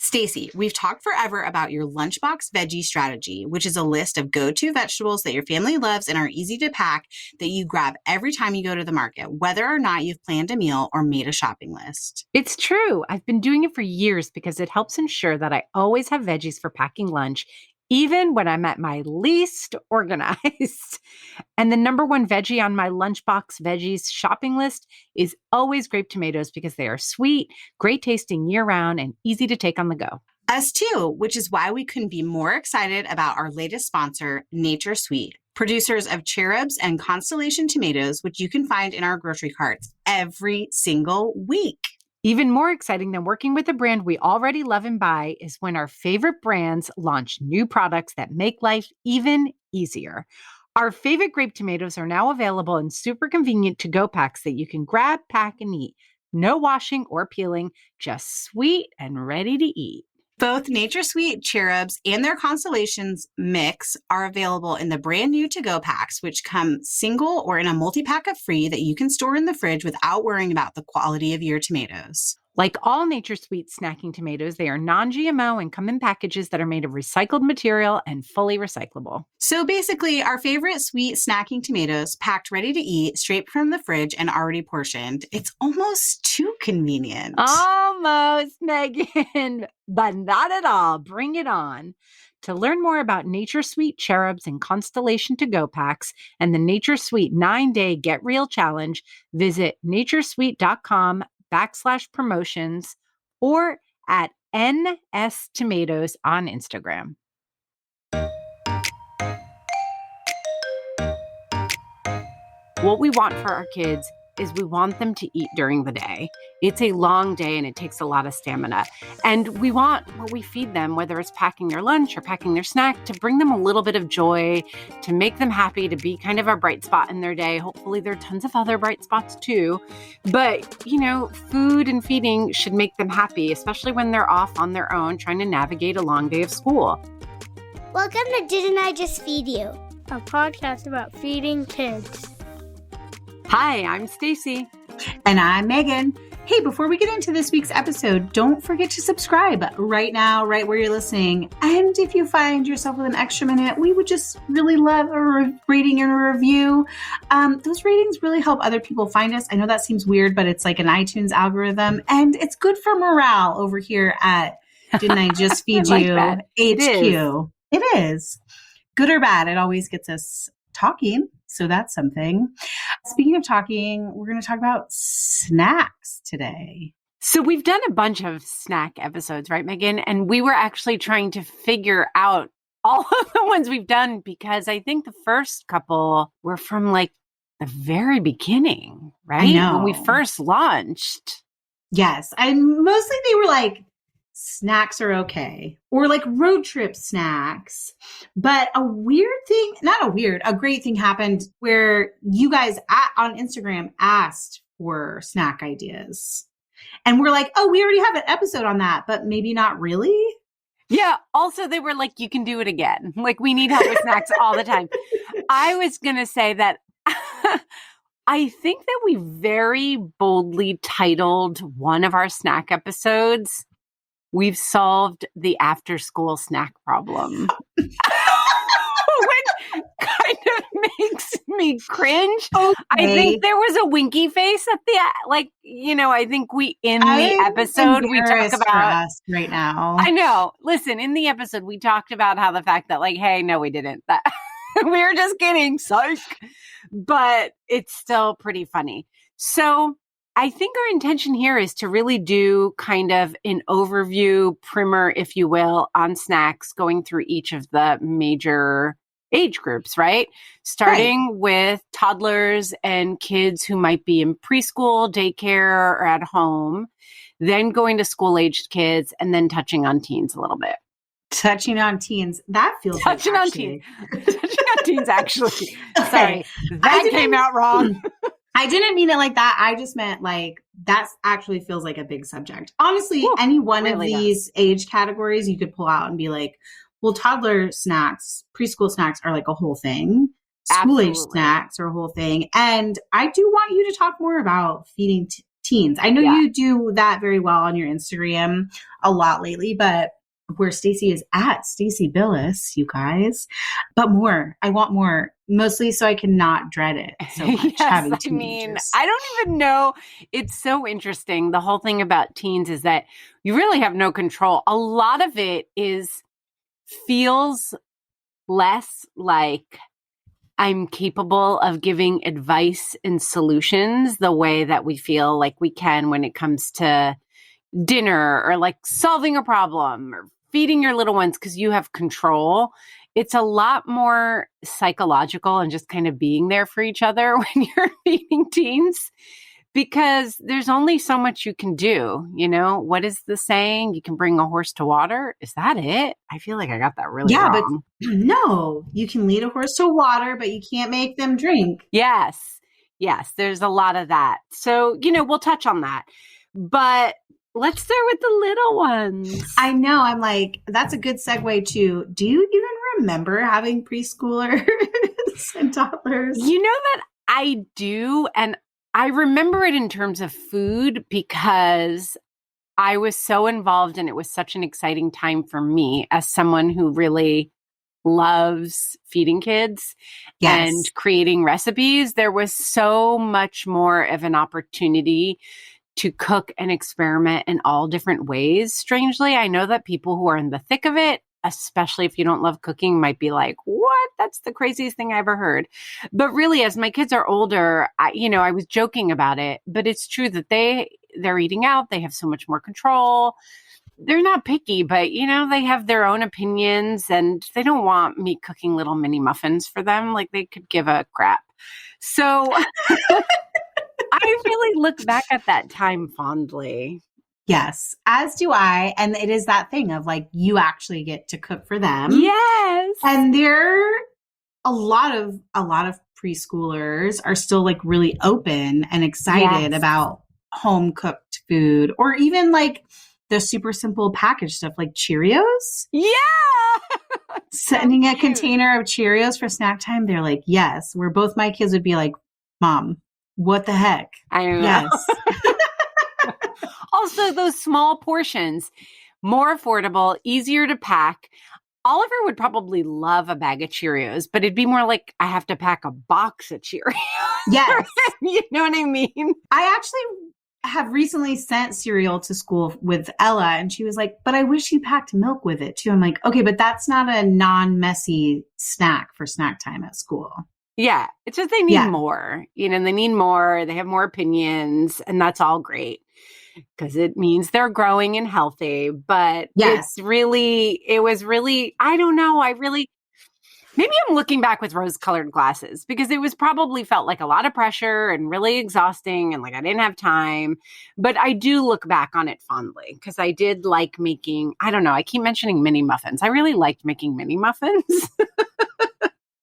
Stacy, we've talked forever about your lunchbox veggie strategy, which is a list of go-to vegetables that your family loves and are easy to pack that you grab every time you go to the market, whether or not you've planned a meal or made a shopping list. It's true. I've been doing it for years because it helps ensure that I always have veggies for packing lunch, even when I'm at my least organized. And the number one veggie on my lunchbox veggies shopping list is always grape tomatoes because they are sweet, great tasting year round, and easy to take on the go. Us too, which is why we couldn't be more excited about our latest sponsor, Nature Sweet, producers of cherubs and constellation tomatoes, which you can find in our grocery carts every single week. Even more exciting than working with a brand we already love and buy is when our favorite brands launch new products that make life even easier. Our favorite grape tomatoes are now available in super convenient to-go packs that you can grab, pack, and eat. No washing or peeling, just sweet and ready to eat. Both Nature Sweet cherubs and their constellations mix are available in the brand new to-go packs, which come single or in a multi-pack of free that you can store in the fridge without worrying about the quality of your tomatoes. Like all Nature Sweet snacking tomatoes, they are non-GMO and come in packages that are made of recycled material and fully recyclable. So basically, our favorite sweet snacking tomatoes packed ready to eat straight from the fridge and already portioned. It's almost too convenient. Almost, Megan, but not at all. Bring it on. To learn more about Nature Sweet cherubs and constellation to-go packs and the Nature Sweet 9-day Get Real Challenge, visit naturesweet.com/promotions or at NS Tomatoes on Instagram. What we want for our kids is we want them to eat during the day. It's a long day and it takes a lot of stamina. And we want what we feed them, whether it's packing their lunch or packing their snack, to bring them a little bit of joy, to make them happy, to be kind of a bright spot in their day. Hopefully there are tons of other bright spots too. But, food and feeding should make them happy, especially when they're off on their own trying to navigate a long day of school. Welcome to Didn't I Just Feed You? A podcast about feeding kids. Hi, I'm Stacy. And I'm Megan. Hey, before we get into this week's episode, don't forget to subscribe right now, right where you're listening. And if you find yourself with an extra minute, we would just really love a rating and a review. Those ratings really help other people find us. I know that seems weird, but it's like an iTunes algorithm, and it's good for morale over here at Didn't I Just Feed You that. HQ. It is. Good or bad, it always gets us talking. So that's something. Speaking of talking, we're going to talk about snacks today. So we've done a bunch of snack episodes, right, Megan? And we were actually trying to figure out all of the ones we've done because I think the first couple were from like the very beginning, right? I know. When we first launched. Yes. And mostly they were like, snacks are okay, or like road trip snacks. But a great thing happened where you guys on Instagram asked for snack ideas. And we're like, oh, we already have an episode on that, but maybe not really. Yeah. Also, they were like, you can do it again. Like, we need help with snacks all the time. I was going to say that I think that we very boldly titled one of our snack episodes, "We've solved the after-school snack problem," which kind of makes me cringe. Okay. I think there was a winky face at the, I think in the episode we talk about right now. I know. Listen, in the episode we talked about how the fact that hey, no, we didn't. That we were just kidding. Psych. But it's still pretty funny. So I think our intention here is to really do kind of an overview primer, if you will, on snacks going through each of the major age groups, right? Starting with toddlers and kids who might be in preschool, daycare, or at home, then going to school-aged kids, and then touching on teens a little bit. Touching on teens. That feels touching on teens. Touching on teens, actually. Okay. Sorry, that came out wrong. I didn't mean it like that. I just meant that actually feels like a big subject. Honestly, any one really of these age categories you could pull out and be like, well, toddler snacks, preschool snacks are like a whole thing. School-age snacks are a whole thing. And I do want you to talk more about feeding teens. I know Yeah. you do that very well on your Instagram a lot lately, but where Stacy is at Stacy Billis, you guys, but more. I want more, mostly so I can not dread it so much having teenagers. I don't even know. It's so interesting. The whole thing about teens is that you really have no control. A lot of it feels less like I'm capable of giving advice and solutions the way that we feel like we can when it comes to dinner or like solving a problem or feeding your little ones because you have control. It's a lot more psychological and just kind of being there for each other when you're feeding teens, because there's only so much you can do. You know, what is the saying? You can bring a horse to water. Is that it? I feel like I got that really wrong. But no, you can lead a horse to water, but you can't make them drink. Yes. There's a lot of that. So, we'll touch on that. But let's start with the little ones. I know. I'm like, that's a good segue to, do you even remember having preschoolers and toddlers? You know that I do. And I remember it in terms of food because I was so involved and it was such an exciting time for me as someone who really loves feeding kids and creating recipes. There was so much more of an opportunity to cook and experiment in all different ways. Strangely, I know that people who are in the thick of it, especially if you don't love cooking, might be like, what? That's the craziest thing I ever heard. But really, as my kids are older, I was joking about it, but it's true that they're eating out. They have so much more control. They're not picky, but they have their own opinions and they don't want me cooking little mini muffins for them. Like they could give a crap. So I really look back at that time fondly. Yes, as do I. And it is that thing of like, you actually get to cook for them. Yes. And there a lot of preschoolers are still like really open and excited about home cooked food, or even like the super simple packaged stuff like Cheerios. Yeah. Sending a container of Cheerios for snack time. They're like, yes, where both my kids would be like, Mom, what the heck? I know. Yes. Also, those small portions, more affordable, easier to pack. Oliver would probably love a bag of Cheerios, but it'd be more like I have to pack a box of Cheerios. Yes. You know what I mean? I actually have recently sent cereal to school with Ella, and she was like, but I wish you packed milk with it too. I'm like, okay, but that's not a non-messy snack for snack time at school. Yeah. It's just they need more. They need more. They have more opinions, and that's all great because it means they're growing and healthy. But it was really, I don't know. Maybe I'm looking back with rose-colored glasses because it was probably felt like a lot of pressure and really exhausting and like I didn't have time. But I do look back on it fondly because I did like making, I don't know, I keep mentioning mini muffins. I really liked making mini muffins.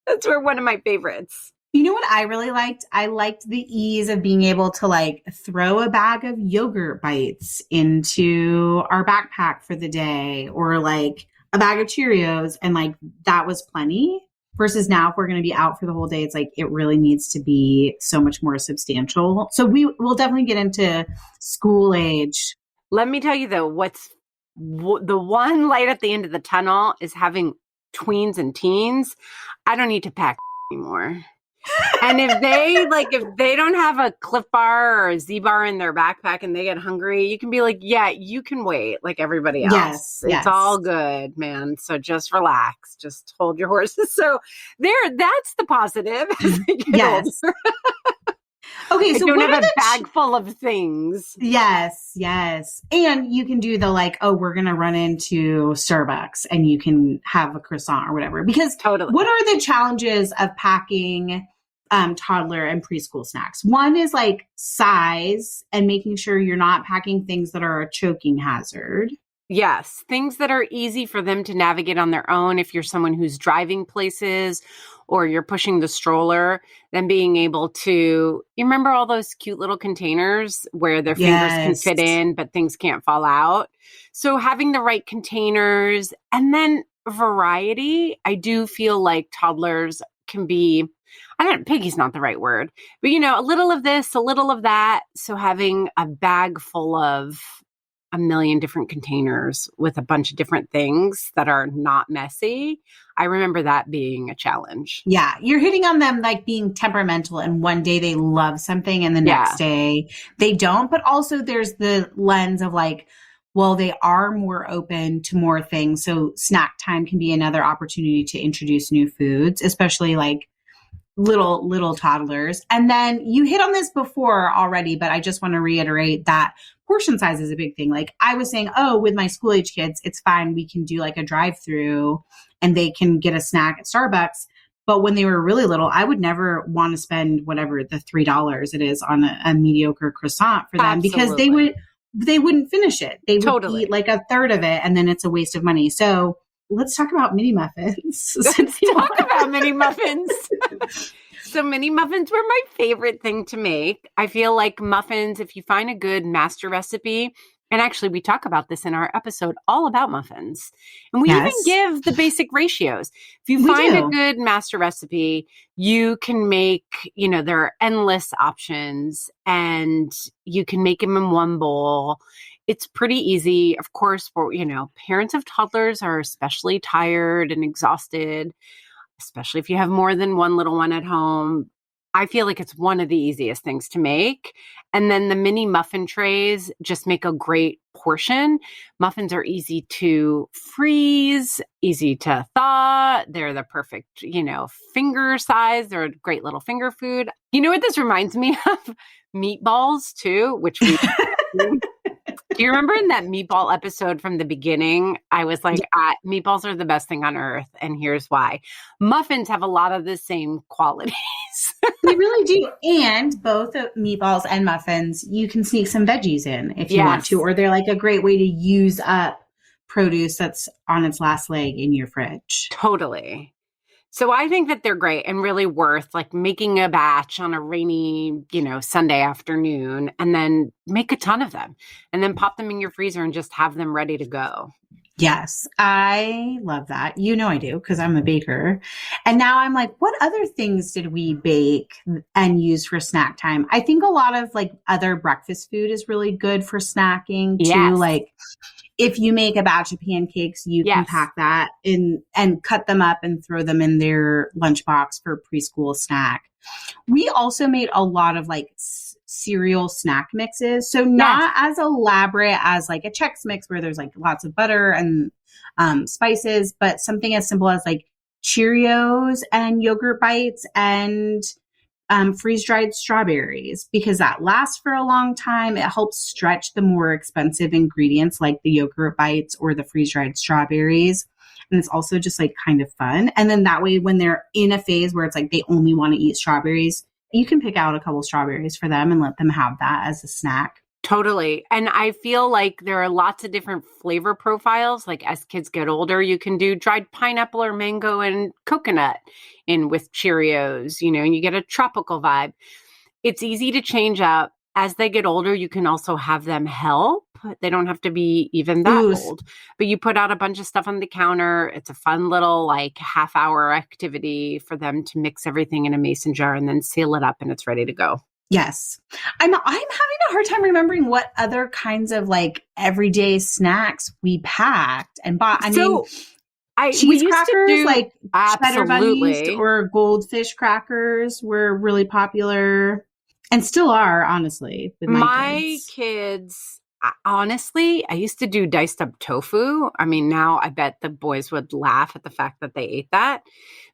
That's one of my favorites. You know what I really liked? I liked the ease of being able to like throw a bag of yogurt bites into our backpack for the day, or like a bag of Cheerios, and like that was plenty. Versus now, if we're going to be out for the whole day, it's like it really needs to be so much more substantial. So we'll definitely get into school age. Let me tell you though, the one light at the end of the tunnel is having tweens and teens. I don't need to pack anymore. And if they don't have a Cliff Bar or a Z Bar in their backpack and they get hungry, you can be like, yeah, you can wait like everybody else. It's all good, man. So just relax. Just hold your horses. So that's the positive. Yes. Okay, so I don't have a bag full of things. Yes. And you can do the like, oh, we're going to run into Starbucks and you can have a croissant or whatever. Because totally. What are the challenges of packing toddler and preschool snacks? One is like size and making sure you're not packing things that are a choking hazard. Yes, things that are easy for them to navigate on their own. If you're someone who's driving places or you're pushing the stroller, then being able to, you remember all those cute little containers where their fingers can fit in, but things can't fall out. So having the right containers and then variety. I do feel like toddlers can be piggy's not the right word, but a little of this, a little of that. So having a bag full of a million different containers with a bunch of different things that are not messy, I remember that being a challenge. Yeah, you're hitting on them like being temperamental, and one day they love something and the next day they don't. But also there's the lens of like, well, they are more open to more things. So snack time can be another opportunity to introduce new foods, especially like little toddlers. And then you hit on this before already, but I just want to reiterate that portion size is a big thing. Like I was saying, with my school age kids, it's fine. We can do like a drive-through and they can get a snack at Starbucks. But when they were really little, I would never want to spend whatever the $3 it is on a mediocre croissant for them. Because they wouldn't finish it. They would eat like a third of it, and then it's a waste of money. So let's talk about mini muffins. Let's talk about mini muffins. So mini muffins were my favorite thing to make. I feel like muffins, if you find a good master recipe, and actually we talk about this in our episode all about muffins, and we even give the basic ratios. If you find a good master recipe, you can make, there are endless options and you can make them in one bowl. It's pretty easy. Of course, for, parents of toddlers are especially tired and exhausted, especially if you have more than one little one at home. I feel like it's one of the easiest things to make. And then the mini muffin trays just make a great portion. Muffins are easy to freeze, easy to thaw. They're the perfect, finger size. They're a great little finger food. You know what this reminds me of? Meatballs too, which we do you remember in that meatball episode from the beginning? I was like, meatballs are the best thing on earth. And here's why. Muffins have a lot of the same qualities. They really do. And both meatballs and muffins, you can sneak some veggies in if you want to, or they're like a great way to use up produce that's on its last leg in your fridge. Totally. So I think that they're great and really worth like making a batch on a rainy, Sunday afternoon, and then make a ton of them and then pop them in your freezer and just have them ready to go. Yes, I love that. I do because I'm a baker. And now I'm like, what other things did we bake and use for snack time? I think a lot of like other breakfast food is really good for snacking too. Yes. Like if you make a batch of pancakes, you can pack that in and cut them up and throw them in their lunchbox for preschool snack. We also made a lot of like cereal snack mixes. So not as elaborate as like a Chex Mix where there's like lots of butter and spices, but something as simple as like Cheerios and yogurt bites and freeze-dried strawberries, because that lasts for a long time. It helps stretch the more expensive ingredients like the yogurt bites or the freeze-dried strawberries. And it's also just like kind of fun. And then that way, when they're in a phase where it's like they only want to eat strawberries, you can pick out a couple strawberries for them and let them have that as a snack. Totally. And I feel like there are lots of different flavor profiles. Like as kids get older, you can do dried pineapple or mango and coconut in with Cheerios, and you get a tropical vibe. It's easy to change up. As they get older, you can also have them help. They don't have to be even that old, but you put out a bunch of stuff on the counter. It's a fun little like half-hour activity for them to mix everything in a mason jar and then seal it up and it's ready to go. Yes. I'm having a hard time remembering what other kinds of like everyday snacks we packed and bought. Cheese crackers, like cheddar bunnies or goldfish crackers were really popular and still are, honestly, with my kids. Honestly, I used to do diced up tofu. I mean, now I bet the boys would laugh at the fact that they ate that.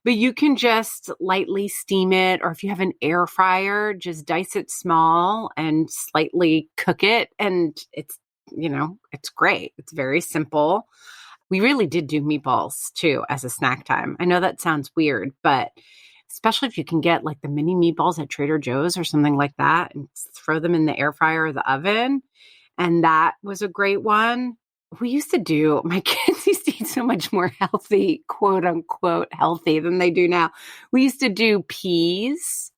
But you can just lightly steam it, or if you have an air fryer, just dice it small and slightly cook it. And it's, it's great. It's very simple. We really did do meatballs too as a snack time. I know that sounds weird, but especially if you can get like the mini meatballs at Trader Joe's or something like that and throw them in the air fryer or the oven. And that was a great one. My kids used to eat so much more healthy, quote unquote, healthy than they do now. We used to do peas,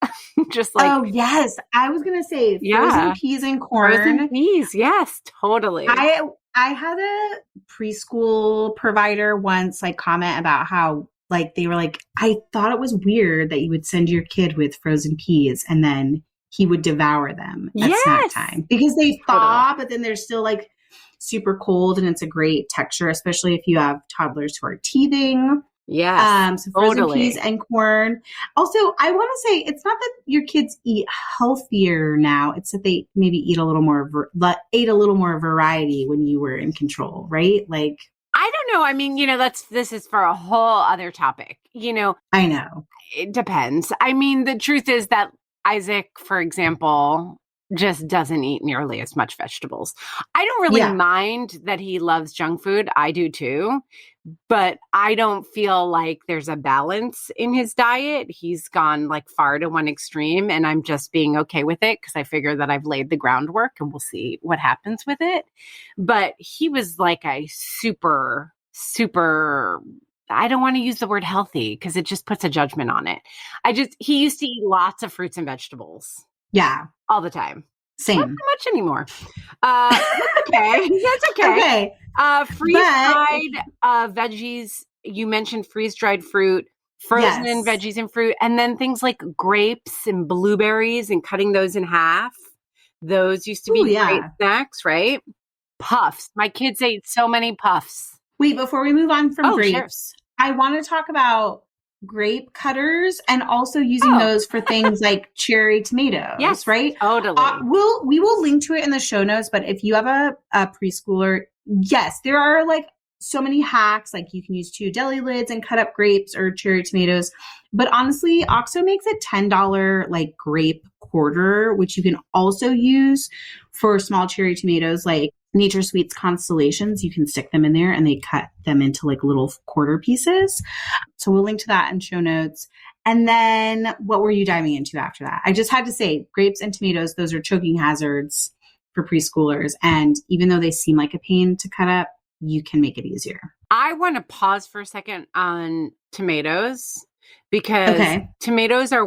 just like. Oh, yes. I was going to say frozen peas and corn. Frozen peas. Yes, totally. I had a preschool provider once like comment about how like they were like, I thought it was weird that you would send your kid with frozen peas and then he would devour them at snack time because they thaw, but then they're still like super cold and it's a great texture, especially if you have toddlers who are teething. Yeah. So frozen peas and corn. Also, I want to say it's not that your kids eat healthier now. It's that they maybe ate a little more variety when you were in control, right? Like, I don't know. I mean, this is for a whole other topic. I know. It depends. I mean, the truth is that Isaac, for example, just doesn't eat nearly as much vegetables. I don't really mind that he loves junk food. I do too. But I don't feel like there's a balance in his diet. He's gone like far to one extreme and I'm just being okay with it because I figure that I've laid the groundwork and we'll see what happens with it. But he was like a super, I don't want to use the word healthy because it just puts a judgment on it. He used to eat lots of fruits and vegetables. Yeah. All the time. Same. Not so much anymore. That's okay. That's okay. Freeze-dried veggies. You mentioned freeze-dried fruit, frozen veggies and fruit, and then things like grapes and blueberries and cutting those in half. Those used to be great snacks, right? Puffs. My kids ate so many puffs. Wait, before we move on from grapes, I want to talk about grape cutters and also using those for things like cherry tomatoes. Yes, right? Totally. We will link to it in the show notes, but if you have a preschooler, yes, there are like so many hacks. Like you can use 2 deli lids and cut up grapes or cherry tomatoes. But honestly, OXO makes a $10 like grape quarter, which you can also use for small cherry tomatoes like Nature Sweets Constellations. You can stick them in there and they cut them into like little quarter pieces. So we'll link to that in show notes. And then what were you diving into after that? I just had to say grapes and tomatoes, those are choking hazards for preschoolers. And even though they seem like a pain to cut up, you can make it easier. I want to pause for a second on tomatoes because tomatoes are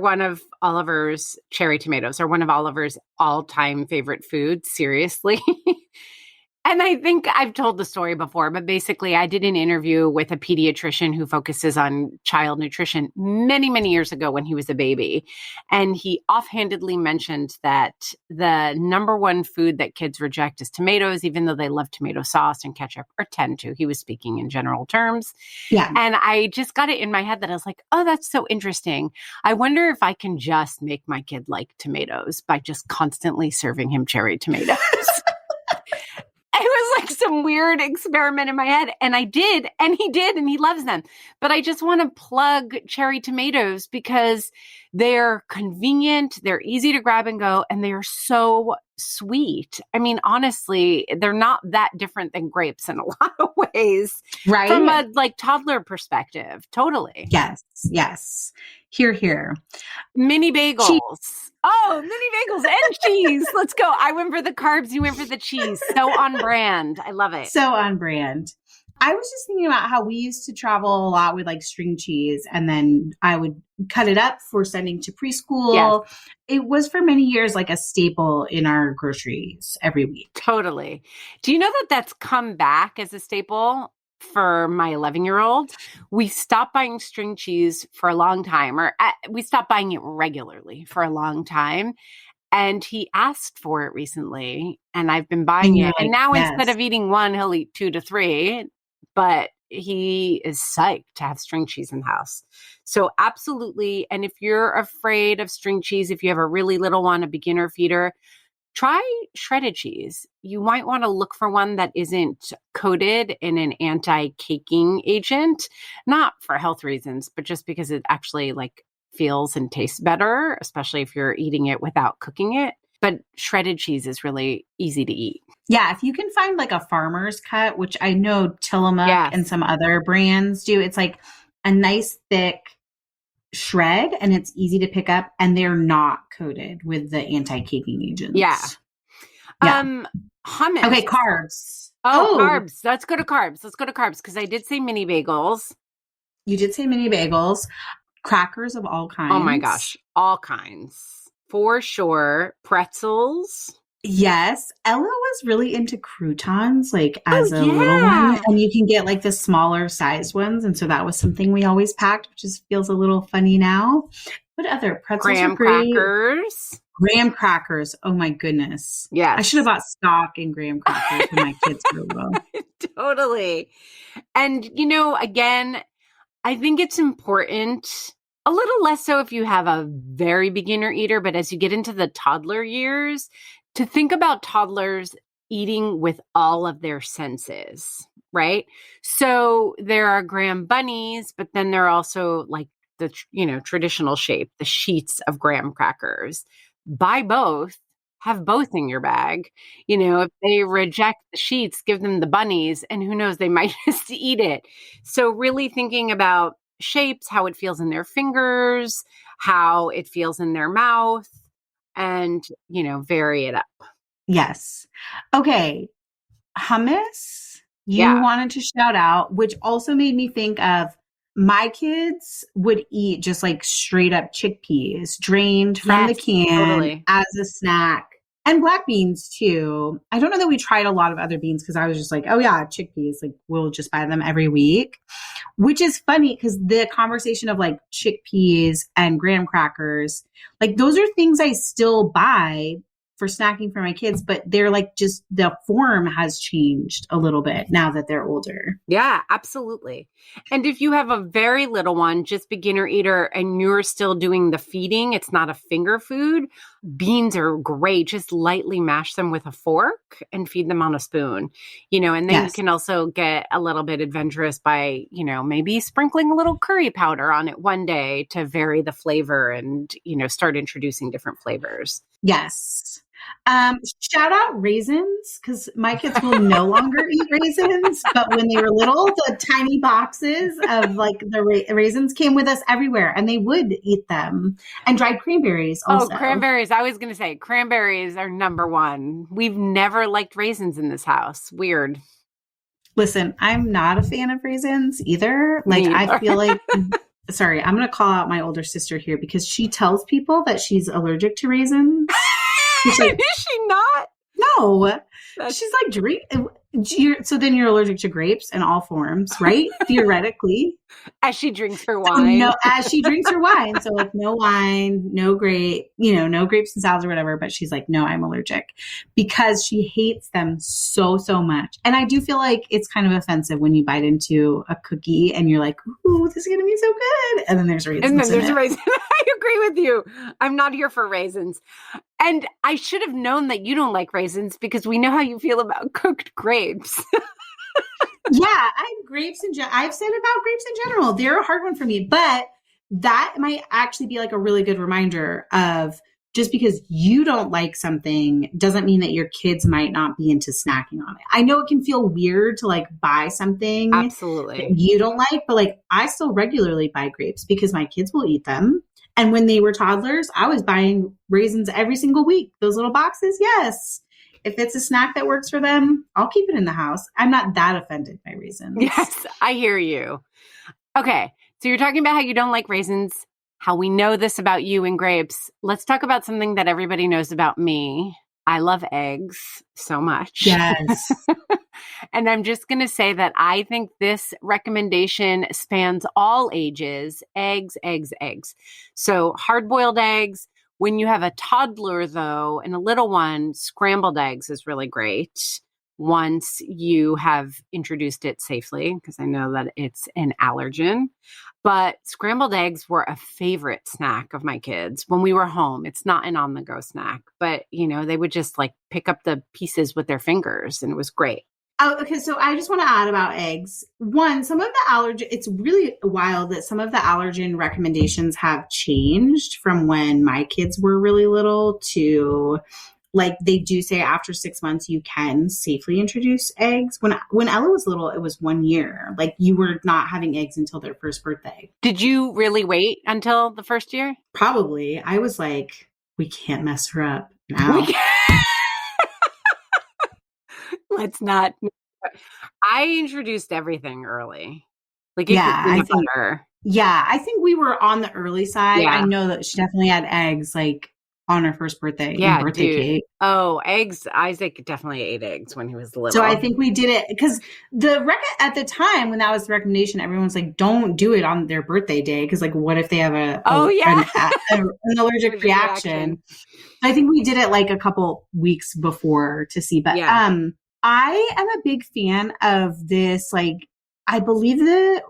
cherry tomatoes are one of Oliver's all-time favorite foods. Seriously. And I think I've told the story before, but basically I did an interview with a pediatrician who focuses on child nutrition many, many years ago when he was a baby. And he offhandedly mentioned that the number one food that kids reject is tomatoes, even though they love tomato sauce and ketchup or tend to. He was speaking in general terms. Yeah. And I just got it in my head that I was like, oh, that's so interesting. I wonder if I can just make my kid like tomatoes by just constantly serving him cherry tomatoes. It was like some weird experiment in my head. And I did. And he did. And he loves them. But I just want to plug cherry tomatoes because they're convenient. They're easy to grab and go. And they're so sweet. I mean, honestly, they're not that different than grapes in a lot of ways. Right. From a like toddler perspective. Totally. Yes. Yes. Here. Mini bagels. Oh, mini bagels and cheese. Let's go. I went for the carbs. You went for the cheese. So on brand. I love it. So on brand. I was just thinking about how we used to travel a lot with like string cheese and then I would cut it up for sending to preschool. Yes. It was for many years like a staple in our groceries every week. Totally. Do you know that that's come back as a staple? For my 11-year-old, we stopped buying string cheese for a long time, or we stopped buying it regularly for a long time. And he asked for it recently, and I've been buying it. And now instead of eating 1, he'll eat 2 to 3. But he is psyched to have string cheese in the house. So absolutely. And if you're afraid of string cheese, if you have a really little one, a beginner feeder, try shredded cheese. You might want to look for one that isn't coated in an anti-caking agent, not for health reasons, but just because it actually like feels and tastes better, especially if you're eating it without cooking it. But shredded cheese is really easy to eat. Yeah, if you can find like a farmer's cut, which I know Tillamook and some other brands do, it's like a nice thick shred and it's easy to pick up and they're not coated with the anti-caking agents. Yeah. Hummus. Okay, carbs. Carbs. Let's go to carbs because I did say mini bagels. You did say mini bagels. Crackers of all kinds. Oh my gosh. All kinds. For sure. Pretzels. Yes, Ella was really into croutons, like as a little one, yeah. and you can get like the smaller sized ones, and so that was something we always packed, which just feels a little funny now. What other pretzels are Graham great? crackers. Graham crackers. Oh my goodness, I should have Yes. bought stock in graham crackers when my kids were little. Totally. And, again, I think it's important, a little less so if you have a very beginner eater, but as you get into the toddler years, to think about toddlers eating with all of their senses, right? So there are graham bunnies, but then there are also like the, traditional shape, the sheets of graham crackers. Buy both. Have both in your bag. If they reject the sheets, give them the bunnies, and who knows, they might just eat it. So really thinking about shapes, how it feels in their fingers, how it feels in their mouth, and, vary it up. Yes. Okay. Hummus, you Yeah. wanted to shout out, which also made me think of my kids would eat just like straight up chickpeas drained from the Yes, can totally. as a snack. And black beans too. I don't know that we tried a lot of other beans because I was just like, oh yeah, chickpeas, like we'll just buy them every week. Which is funny because the conversation of like chickpeas and graham crackers, like those are things I still buy for snacking for my kids, but they're like just the form has changed a little bit now that they're older. Yeah, absolutely. And if you have a very little one, just beginner eater, and you're still doing the feeding, it's not a finger food, beans are great. Just lightly mash them with a fork and feed them on a spoon, and then you can also get a little bit adventurous by, maybe sprinkling a little curry powder on it one day to vary the flavor and, start introducing different flavors. Yes. Shout out raisins because my kids will no longer eat raisins, but when they were little, the tiny boxes of like the raisins came with us everywhere and they would eat them, and dried cranberries also. Oh, cranberries. I was going to say cranberries are number one. We've never liked raisins in this house. Weird. Listen, I'm not a fan of raisins either. Like I feel like sorry, I'm going to call out my older sister here because she tells people that she's allergic to raisins. Like, is she not? No. She's like, so then you're allergic to grapes in all forms, right? Theoretically. As she drinks her wine. So as she drinks her wine. So like no wine, no grape, no grapes and salads or whatever. But she's like, no, I'm allergic because she hates them so, so much. And I do feel like it's kind of offensive when you bite into a cookie and you're like, ooh, this is going to be so good. And then there's raisins. And then there's raisins. I agree with you. I'm not here for raisins. And I should have known that you don't like raisins because we know how you feel about cooked grapes. Yeah, I've said about grapes in general. They're a hard one for me, but that might actually be like a really good reminder of just because you don't like something doesn't mean that your kids might not be into snacking on it. I know it can feel weird to like buy something Absolutely that you don't like, but like I still regularly buy grapes because my kids will eat them. And when they were toddlers, I was buying raisins every single week. Those little boxes, yes. If it's a snack that works for them, I'll keep it in the house. I'm not that offended by raisins. Yes, I hear you. Okay, so you're talking about how you don't like raisins, how we know this about you and grapes. Let's talk about something that everybody knows about me. I love eggs so much. Yes. And I'm just going to say that I think this recommendation spans all ages. Eggs, eggs, eggs. So hard-boiled eggs. When you have a toddler, though, and a little one, scrambled eggs is really great once you have introduced it safely, because I know that it's an allergen. But scrambled eggs were a favorite snack of my kids when we were home. It's not an on-the-go snack, but, they would just like pick up the pieces with their fingers, and it was great. Oh, okay. So I just want to add about eggs. One, some of the allergen, it's really wild that some of the allergen recommendations have changed from when my kids were really little to like they do say after 6 months you can safely introduce eggs. When Ella was little, it was 1 year. Like you were not having eggs until their first birthday. Did you really wait until the first year? Probably. I was like, we can't mess her up now. Let's not. I introduced everything early. Like I think we were on the early side. Yeah. I know that she definitely had eggs like on her first birthday Yeah, in birthday dude. cake. Oh, eggs. Isaac definitely ate eggs when he was little. So I think we did it because at the time when that was the recommendation, everyone's like, don't do it on their birthday day. Cause like, what if they have an allergic reaction? I think we did it like a couple weeks before to see, but, I am a big fan of this, like, I believe the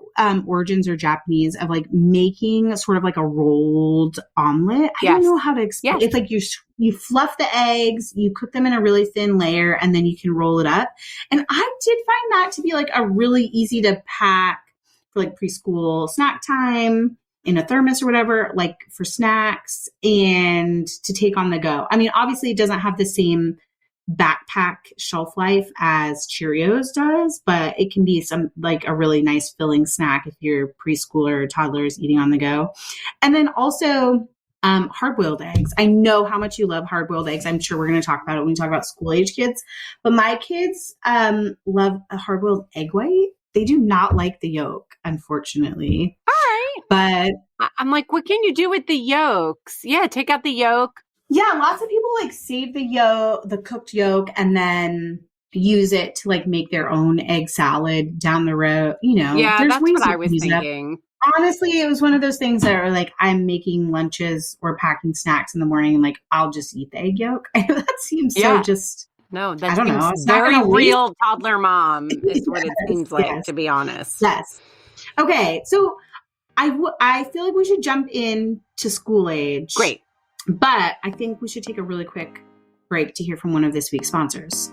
origins are Japanese of like making sort of like a rolled omelet. I don't know how to explain. It's like you fluff the eggs, you cook them in a really thin layer, and then you can roll it up. And I did find that to be like a really easy to pack for like preschool snack time in a thermos or whatever, like for snacks and to take on the go. I mean, obviously it doesn't have the same backpack shelf life as Cheerios does, but it can be some like a really nice filling snack if you're preschooler or toddlers eating on the go. And then also hard-boiled eggs. I know how much you love hard-boiled eggs. I'm sure we're going to talk about it when we talk about school-age kids, but my kids love a hard-boiled egg white. They do not like the yolk, unfortunately. All right. But I'm like, what can you do with the yolks? Yeah, take out the yolk. Yeah, lots of people like save the cooked yolk and then use it to like make their own egg salad down the road. You know, yeah, that's what I was thinking. Honestly, it was one of those things that are like, I'm making lunches or packing snacks in the morning and like, I'll just eat the egg yolk. I know that seems so just... No, that I don't know. seems very real toddler mom is what it seems like, to be honest. Yes. Okay, so I feel like we should jump in to Schoolaged. Great. But I think we should take a really quick break to hear from one of this week's sponsors.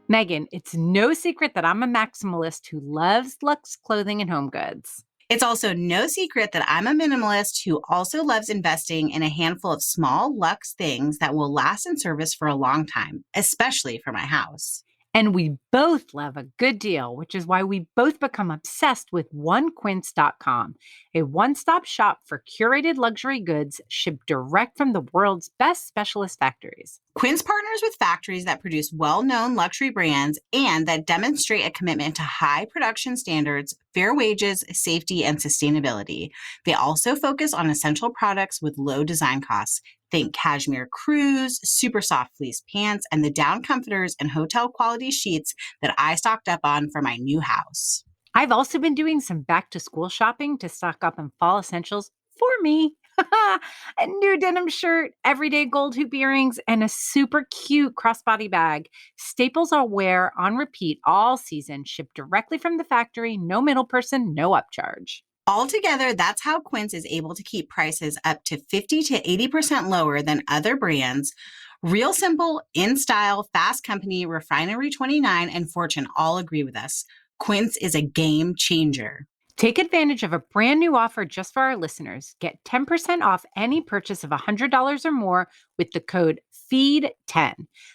Megan, it's no secret that I'm a maximalist who loves luxe clothing and home goods. It's also no secret that I'm a minimalist who also loves investing in a handful of small luxe things that will last in service for a long time, especially for my house. And we both love a good deal, which is why we both become obsessed with onequince.com, a one-stop shop for curated luxury goods shipped direct from the world's best specialist factories. Quince partners with factories that produce well-known luxury brands and that demonstrate a commitment to high production standards, fair wages, safety, and sustainability. They also focus on essential products with low design costs. Think cashmere crews, super soft fleece pants, and the down comforters and hotel quality sheets that I stocked up on for my new house. I've also been doing some back to school shopping to stock up on fall essentials for me. A new denim shirt, everyday gold hoop earrings, and a super cute crossbody bag. Staples I'll wear on repeat all season, shipped directly from the factory, no middle person, no upcharge. Altogether, that's how Quince is able to keep prices up to 50 to 80% lower than other brands. Real Simple, In Style, Fast Company, Refinery 29, and Fortune all agree with us. Quince is a game changer. Take advantage of a brand new offer just for our listeners. Get 10% off any purchase of $100 or more with the code FEED10.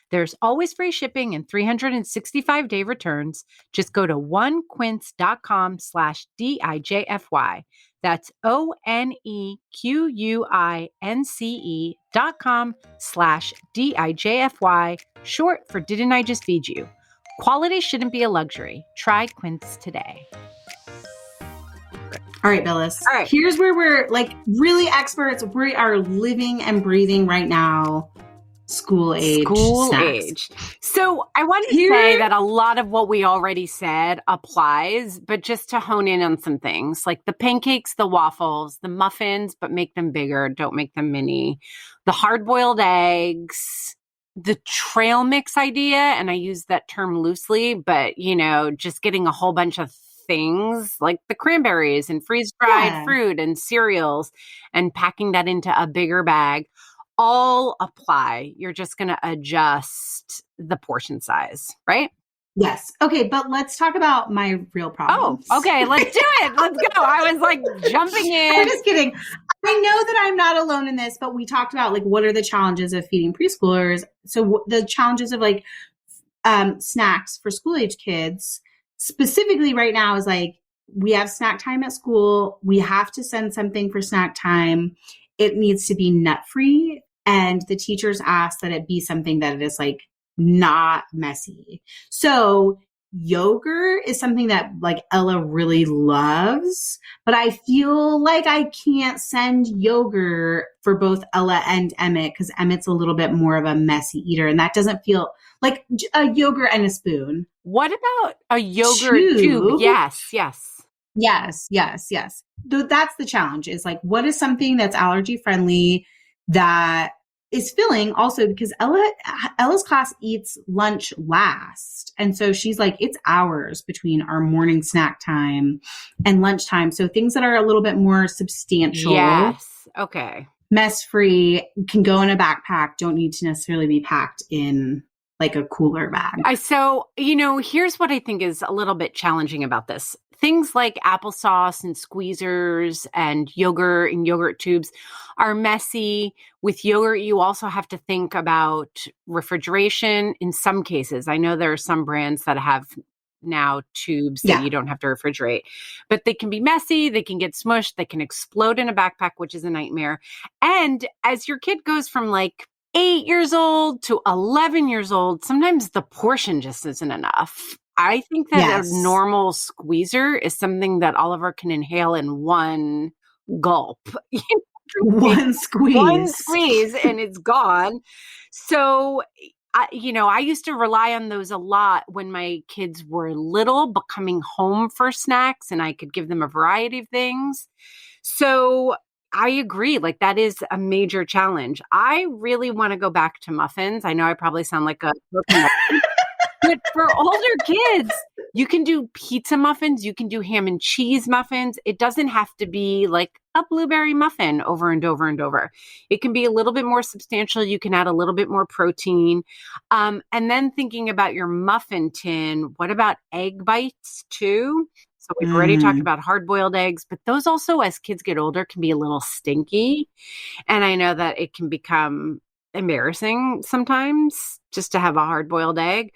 There's always free shipping and 365-day returns. Just go to onequince.com/DIJFY. That's ONEQUINCE.com/DIJFY, short for Didn't I Just Feed You? Quality shouldn't be a luxury. Try Quince today. All right, Billis. All right. Here's where we're like really experts. We are living and breathing right now. School-age snacks. So I want to say that a lot of what we already said applies, but just to hone in on some things like the pancakes, the waffles, the muffins, but make them bigger. Don't make them mini. The hard-boiled eggs, the trail mix idea. And I use that term loosely, but you know, just getting a whole bunch of things like the cranberries and freeze-dried fruit and cereals and packing that into a bigger bag all apply. You're just going to adjust the portion size, right? Yes. Okay, but let's talk about my real problem. Oh, okay. Let's do it. Let's go. I was like jumping in. I'm just kidding. I know that I'm not alone in this, but we talked about like what are the challenges of feeding preschoolers. So the challenges of like snacks for school-age kids specifically right now is like we have snack time at school. We have to send something for snack time. It needs to be nut-free. And the teachers ask that it be something that is like not messy. So yogurt is something that like Ella really loves, but I feel like I can't send yogurt for both Ella and Emmett because Emmett's a little bit more of a messy eater, and that doesn't feel like a yogurt and a spoon. What about a yogurt tube? Yes. Yes. That's the challenge, is like, what is something that's allergy friendly that is filling also, because Ella's class eats lunch last. And so she's like, it's hours between our morning snack time and lunchtime. So things that are a little bit more substantial. Yes. Okay. Mess free, can go in a backpack, don't need to necessarily be packed in like a cooler bag. So, here's what I think is a little bit challenging about this. Things like applesauce and squeezers and yogurt tubes are messy. With yogurt, you also have to think about refrigeration in some cases. I know there are some brands that have now tubes that you don't have to refrigerate, but they can be messy. They can get smushed. They can explode in a backpack, which is a nightmare. And as your kid goes from like 8 years old to 11 years old, sometimes the portion just isn't enough. I think that a normal squeezer is something that Oliver can inhale in one gulp. One squeeze and it's gone. So, I used to rely on those a lot when my kids were little, but coming home for snacks, and I could give them a variety of things. So I agree. Like, that is a major challenge. I really want to go back to muffins. I know I probably sound like a but for older kids, you can do pizza muffins. You can do ham and cheese muffins. It doesn't have to be like a blueberry muffin over and over and over. It can be a little bit more substantial. You can add a little bit more protein. And then thinking about your muffin tin, what about egg bites too? So we've already talked about hard-boiled eggs, but those also, as kids get older, can be a little stinky. And I know that it can become embarrassing sometimes just to have a hard-boiled egg.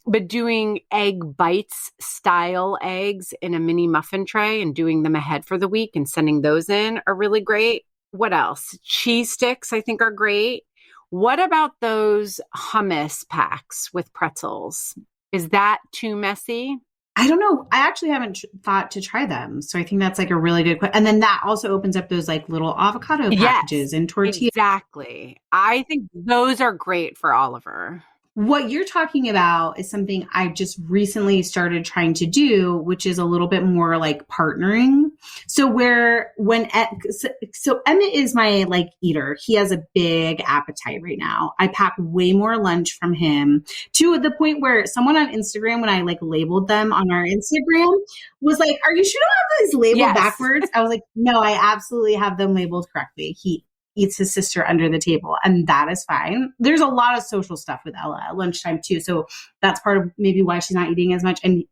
But doing egg bites style eggs in a mini muffin tray and doing them ahead for the week and sending those in are really great. What else? Cheese sticks, I think, are great. What about those hummus packs with pretzels? Is that too messy? I don't know. I actually haven't thought to try them. So I think that's like a really good question. And then that also opens up those like little avocado packages and tortillas. Exactly. I think those are great for Oliver. What you're talking about is something I just recently started trying to do, which is a little bit more like partnering. So so Emmett is my like eater. He has a big appetite right now. I pack way more lunch from him, to the point where someone on Instagram, when I like labeled them on our Instagram, was like, "Are you sure you don't have these labeled backwards?" I was like, "No, I absolutely have them labeled correctly." He eats his sister under the table, and that is fine. There's a lot of social stuff with Ella at lunchtime too. So that's part of maybe why she's not eating as much. And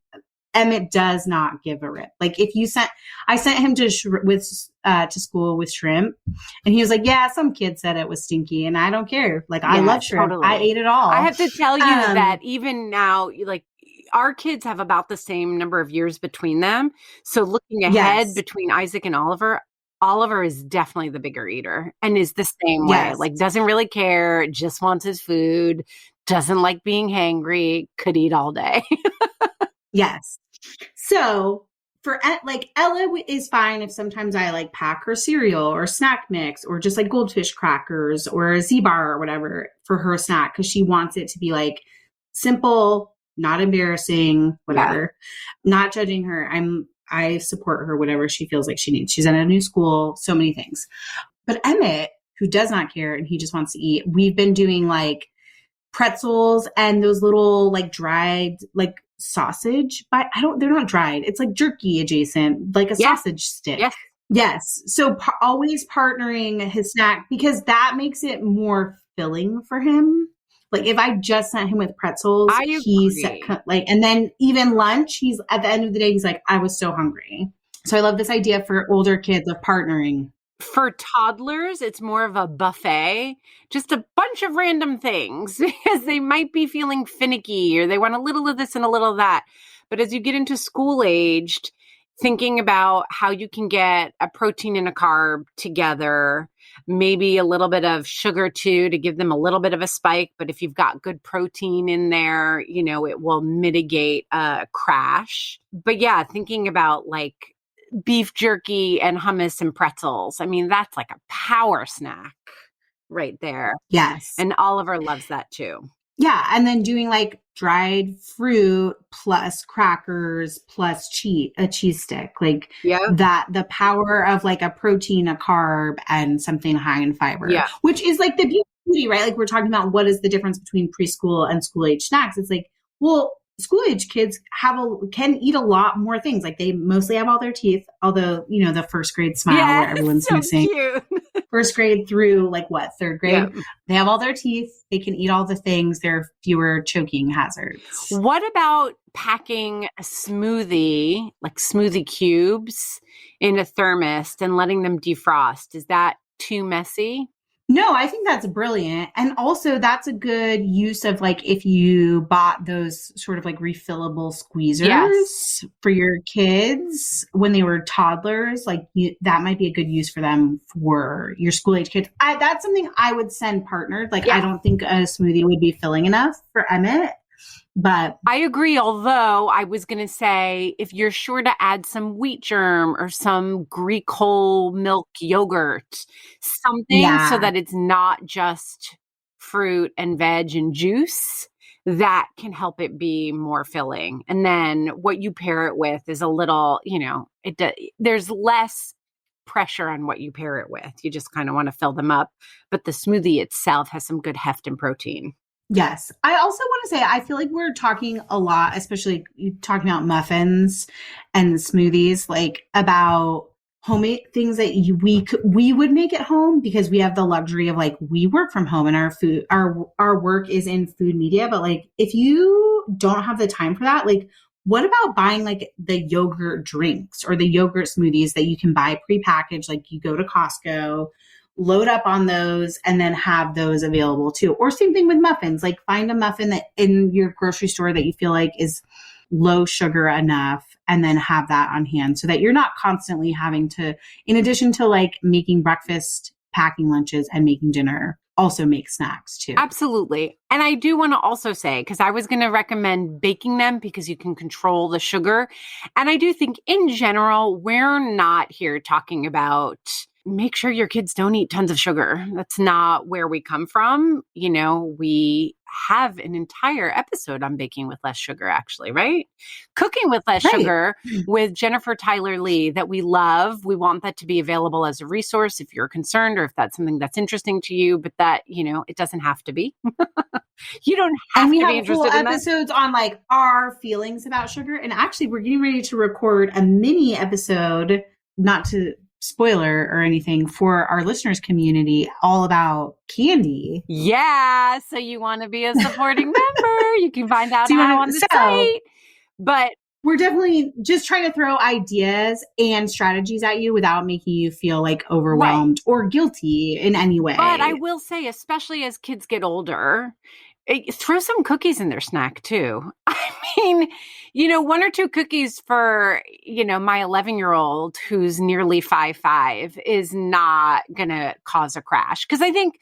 Emmett does not give a rip. Like I sent him to school with shrimp, and he was like, "Yeah, some kid said it was stinky, and I don't care. Like, I love shrimp. Totally. I ate it all." I have to tell you that even now, like, our kids have about the same number of years between them. So looking ahead between Isaac and Oliver is definitely the bigger eater and is the same way. Like, doesn't really care, just wants his food, doesn't like being hangry, could eat all day. Yes. So for like Ella is fine if sometimes I like pack her cereal or snack mix or just like goldfish crackers or a Z-bar or whatever for her snack, because she wants it to be like simple, not embarrassing, whatever. Not judging her. I support her, whatever she feels like she needs. She's in a new school, so many things. But Emmett, who does not care and he just wants to eat, we've been doing like pretzels and those little like dried like sausage, but they're not dried. It's like jerky adjacent, like a sausage stick. Yes. So always partnering his snack, because that makes it more filling for him. Like if I just sent him with pretzels, and then even lunch, he's at the end of the day, he's like, I was so hungry. So I love this idea for older kids of partnering. For toddlers, it's more of a buffet, just a bunch of random things because they might be feeling finicky or they want a little of this and a little of that. But as you get into school-aged, thinking about how you can get a protein and a carb together maybe a little bit of sugar too to give them a little bit of a spike. But if you've got good protein in there, it will mitigate a crash. But yeah, thinking about like beef jerky and hummus and pretzels. I mean, that's like a power snack right there. Yes. And Oliver loves that too. Yeah. And then doing like dried fruit plus crackers plus a cheese stick. Like the power of like a protein, a carb, and something high in fiber. Yeah. Which is like the beauty, right? Like we're talking about what is the difference between preschool and school age snacks. It's like, well, school age kids can eat a lot more things. Like they mostly have all their teeth, although, the first grade smile where everyone's so missing. Cute. First grade through like what, third grade? Yeah. They have all their teeth. They can eat all the things. There are fewer choking hazards. What about packing a smoothie, like smoothie cubes in a thermos and letting them defrost? Is that too messy? No, I think that's brilliant. And also that's a good use of like, if you bought those sort of like refillable squeezers for your kids when they were toddlers, like that might be a good use for them for your school age kids. That's something I would send partnered. Like, I don't think a smoothie would be filling enough for Emmett. But I agree. Although I was going to say, if you're sure to add some wheat germ or some Greek whole milk yogurt, something so that it's not just fruit and veg and juice, that can help it be more filling. And then what you pair it with is a little, there's less pressure on what you pair it with. You just kind of want to fill them up. But the smoothie itself has some good heft and protein. Yes. I also want to say, I feel like we're talking a lot, especially talking about muffins and smoothies, like about homemade things that we would make at home because we have the luxury of like, we work from home and our work is in food media. But like, if you don't have the time for that, like, what about buying like the yogurt drinks or the yogurt smoothies that you can buy prepackaged? Like you go to Costco, load up on those and then have those available too. Or same thing with muffins, like find a muffin that in your grocery store that you feel like is low sugar enough and then have that on hand so that you're not constantly having to, in addition to like making breakfast, packing lunches and making dinner, also make snacks too. Absolutely. And I do want to also say, because I was going to recommend baking them because you can control the sugar. And I do think in general, we're not here talking about make sure your kids don't eat tons of sugar. That's not where we come from. We have an entire episode on baking with less sugar, actually, right? Cooking with less sugar with Jennifer Tyler Lee that we love. We want that to be available as a resource if you're concerned or if that's something that's interesting to you, but that, it doesn't have to be. You don't have to be interested in that. Episodes on like our feelings about sugar. And actually, we're getting ready to record a mini episode, not to spoiler or anything, for our listeners community all about candy. Yeah. So you want to be a supporting member. You can find out how on the site. But we're definitely just trying to throw ideas and strategies at you without making you feel like overwhelmed or guilty in any way. But I will say, especially as kids get older, throw some cookies in their snack too. I mean, 1 or 2 cookies for, my 11-year-old who's nearly 5'5" is not going to cause a crash. Because I think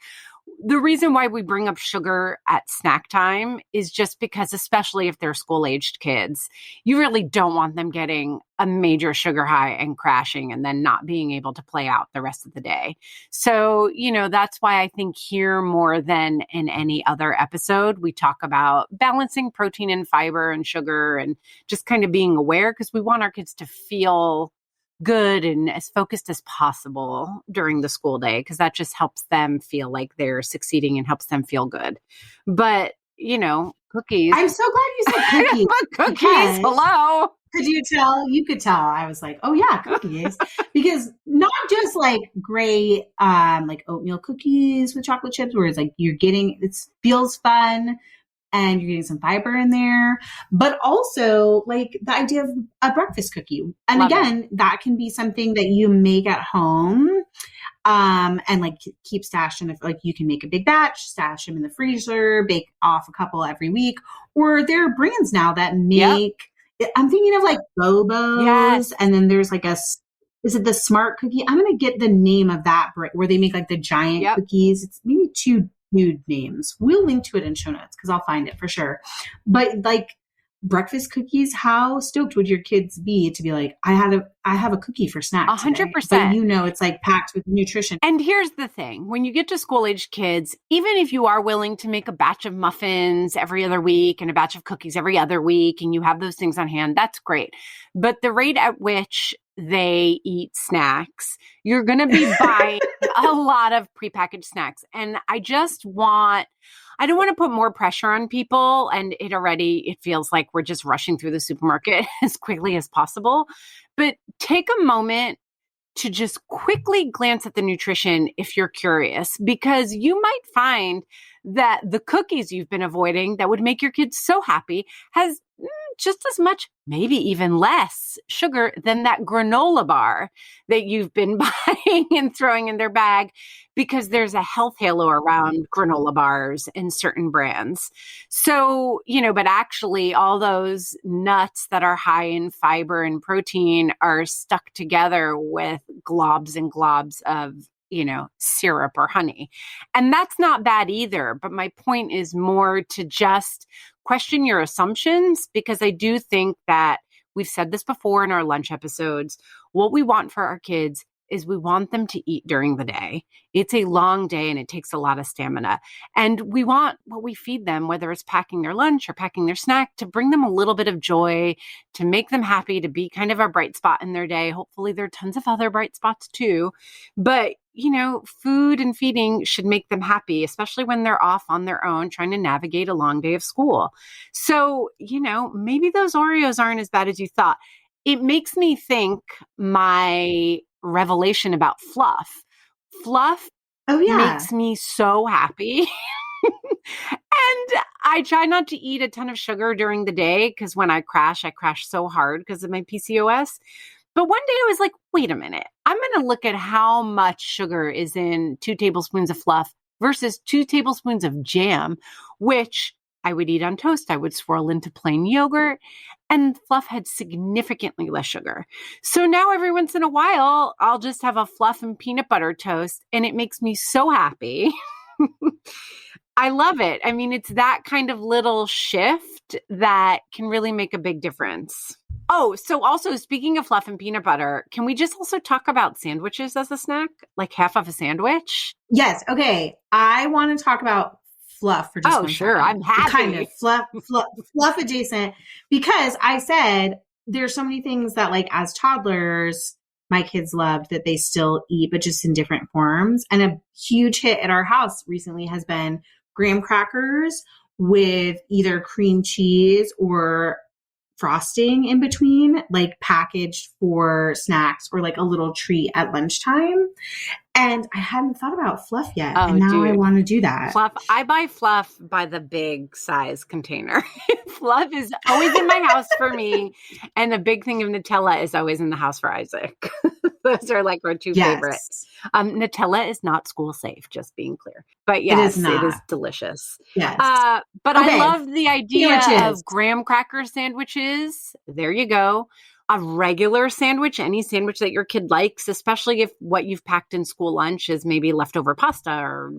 the reason why we bring up sugar at snack time is just because, especially if they're school-aged kids, you really don't want them getting a major sugar high and crashing and then not being able to play out the rest of the day. So, that's why I think here more than in any other episode, we talk about balancing protein and fiber and sugar and just kind of being aware because we want our kids to feel good and as focused as possible during the school day because that just helps them feel like they're succeeding and helps them feel good. But, cookies. I'm so glad you said cookies. Cookies, hello. Could you tell? You could tell. I was like, oh yeah, cookies. Because not just like great like oatmeal cookies with chocolate chips where it's like it feels fun and you're getting some fiber in there, but also like the idea of a breakfast cookie. And again, that can be something that you make at home and like keep stashed in like you can make a big batch, stash them in the freezer, bake off a couple every week, or there are brands now that make, I'm thinking of like Bobos and then there's like is it the Smart Cookie? I'm going to get the name of that where they make like the giant cookies. It's maybe two nude names. We'll link to it in show notes because I'll find it for sure. But like breakfast cookies, how stoked would your kids be to be like, I have a cookie for snack 100%. But you know, it's like packed with nutrition. And here's the thing. When you get to school-age kids, even if you are willing to make a batch of muffins every other week and a batch of cookies every other week, and you have those things on hand, that's great. But the rate at which they eat snacks, you're going to be buying a lot of prepackaged snacks. And I don't want to put more pressure on people. And it feels like we're just rushing through the supermarket as quickly as possible. But take a moment to just quickly glance at the nutrition if you're curious, because you might find that the cookies you've been avoiding that would make your kids so happy has just as much, maybe even less sugar than that granola bar that you've been buying and throwing in their bag, because there's a health halo around granola bars and certain brands. So, but actually all those nuts that are high in fiber and protein are stuck together with globs and globs of syrup or honey. And that's not bad either. But my point is more to just question your assumptions, because I do think that we've said this before in our lunch episodes. What we want for our kids is we want them to eat during the day. It's a long day and it takes a lot of stamina. And we want what we feed them, whether it's packing their lunch or packing their snack, to bring them a little bit of joy, to make them happy, to be kind of a bright spot in their day. Hopefully there are tons of other bright spots too. But, food and feeding should make them happy, especially when they're off on their own trying to navigate a long day of school. So, maybe those Oreos aren't as bad as you thought. It makes me think my revelation about fluff. Fluff makes me so happy. And I try not to eat a ton of sugar during the day, because when I crash so hard because of my PCOS. But one day I was like, wait a minute, I'm going to look at how much sugar is in 2 tablespoons of fluff versus 2 tablespoons of jam, which I would eat on toast. I would swirl into plain yogurt, and fluff had significantly less sugar. So now every once in a while, I'll just have a fluff and peanut butter toast, and it makes me so happy. I love it. I mean, it's that kind of little shift that can really make a big difference. Oh, so also speaking of fluff and peanut butter, can we just also talk about sandwiches as a snack? Like half of a sandwich? Yes. Okay. I want to talk about fluff for just one sure. second. I'm happy. Kind of fluff adjacent, because I said there's so many things that like as toddlers, my kids loved that they still eat, but just in different forms. And a huge hit at our house recently has been graham crackers with either cream cheese or frosting in between, like packaged for snacks or like a little treat at lunchtime. And I hadn't thought about fluff yet. And now I want to do that. Fluff. I buy fluff by the big size container. Fluff is always in my house for me. And a big thing of Nutella is always in the house for Isaac. Those are like our two favorites. Nutella is not school safe, just being clear. But yes, it is delicious. Yes. But I love the idea of graham cracker sandwiches. There you go. A regular sandwich, any sandwich that your kid likes, especially if what you've packed in school lunch is maybe leftover pasta or,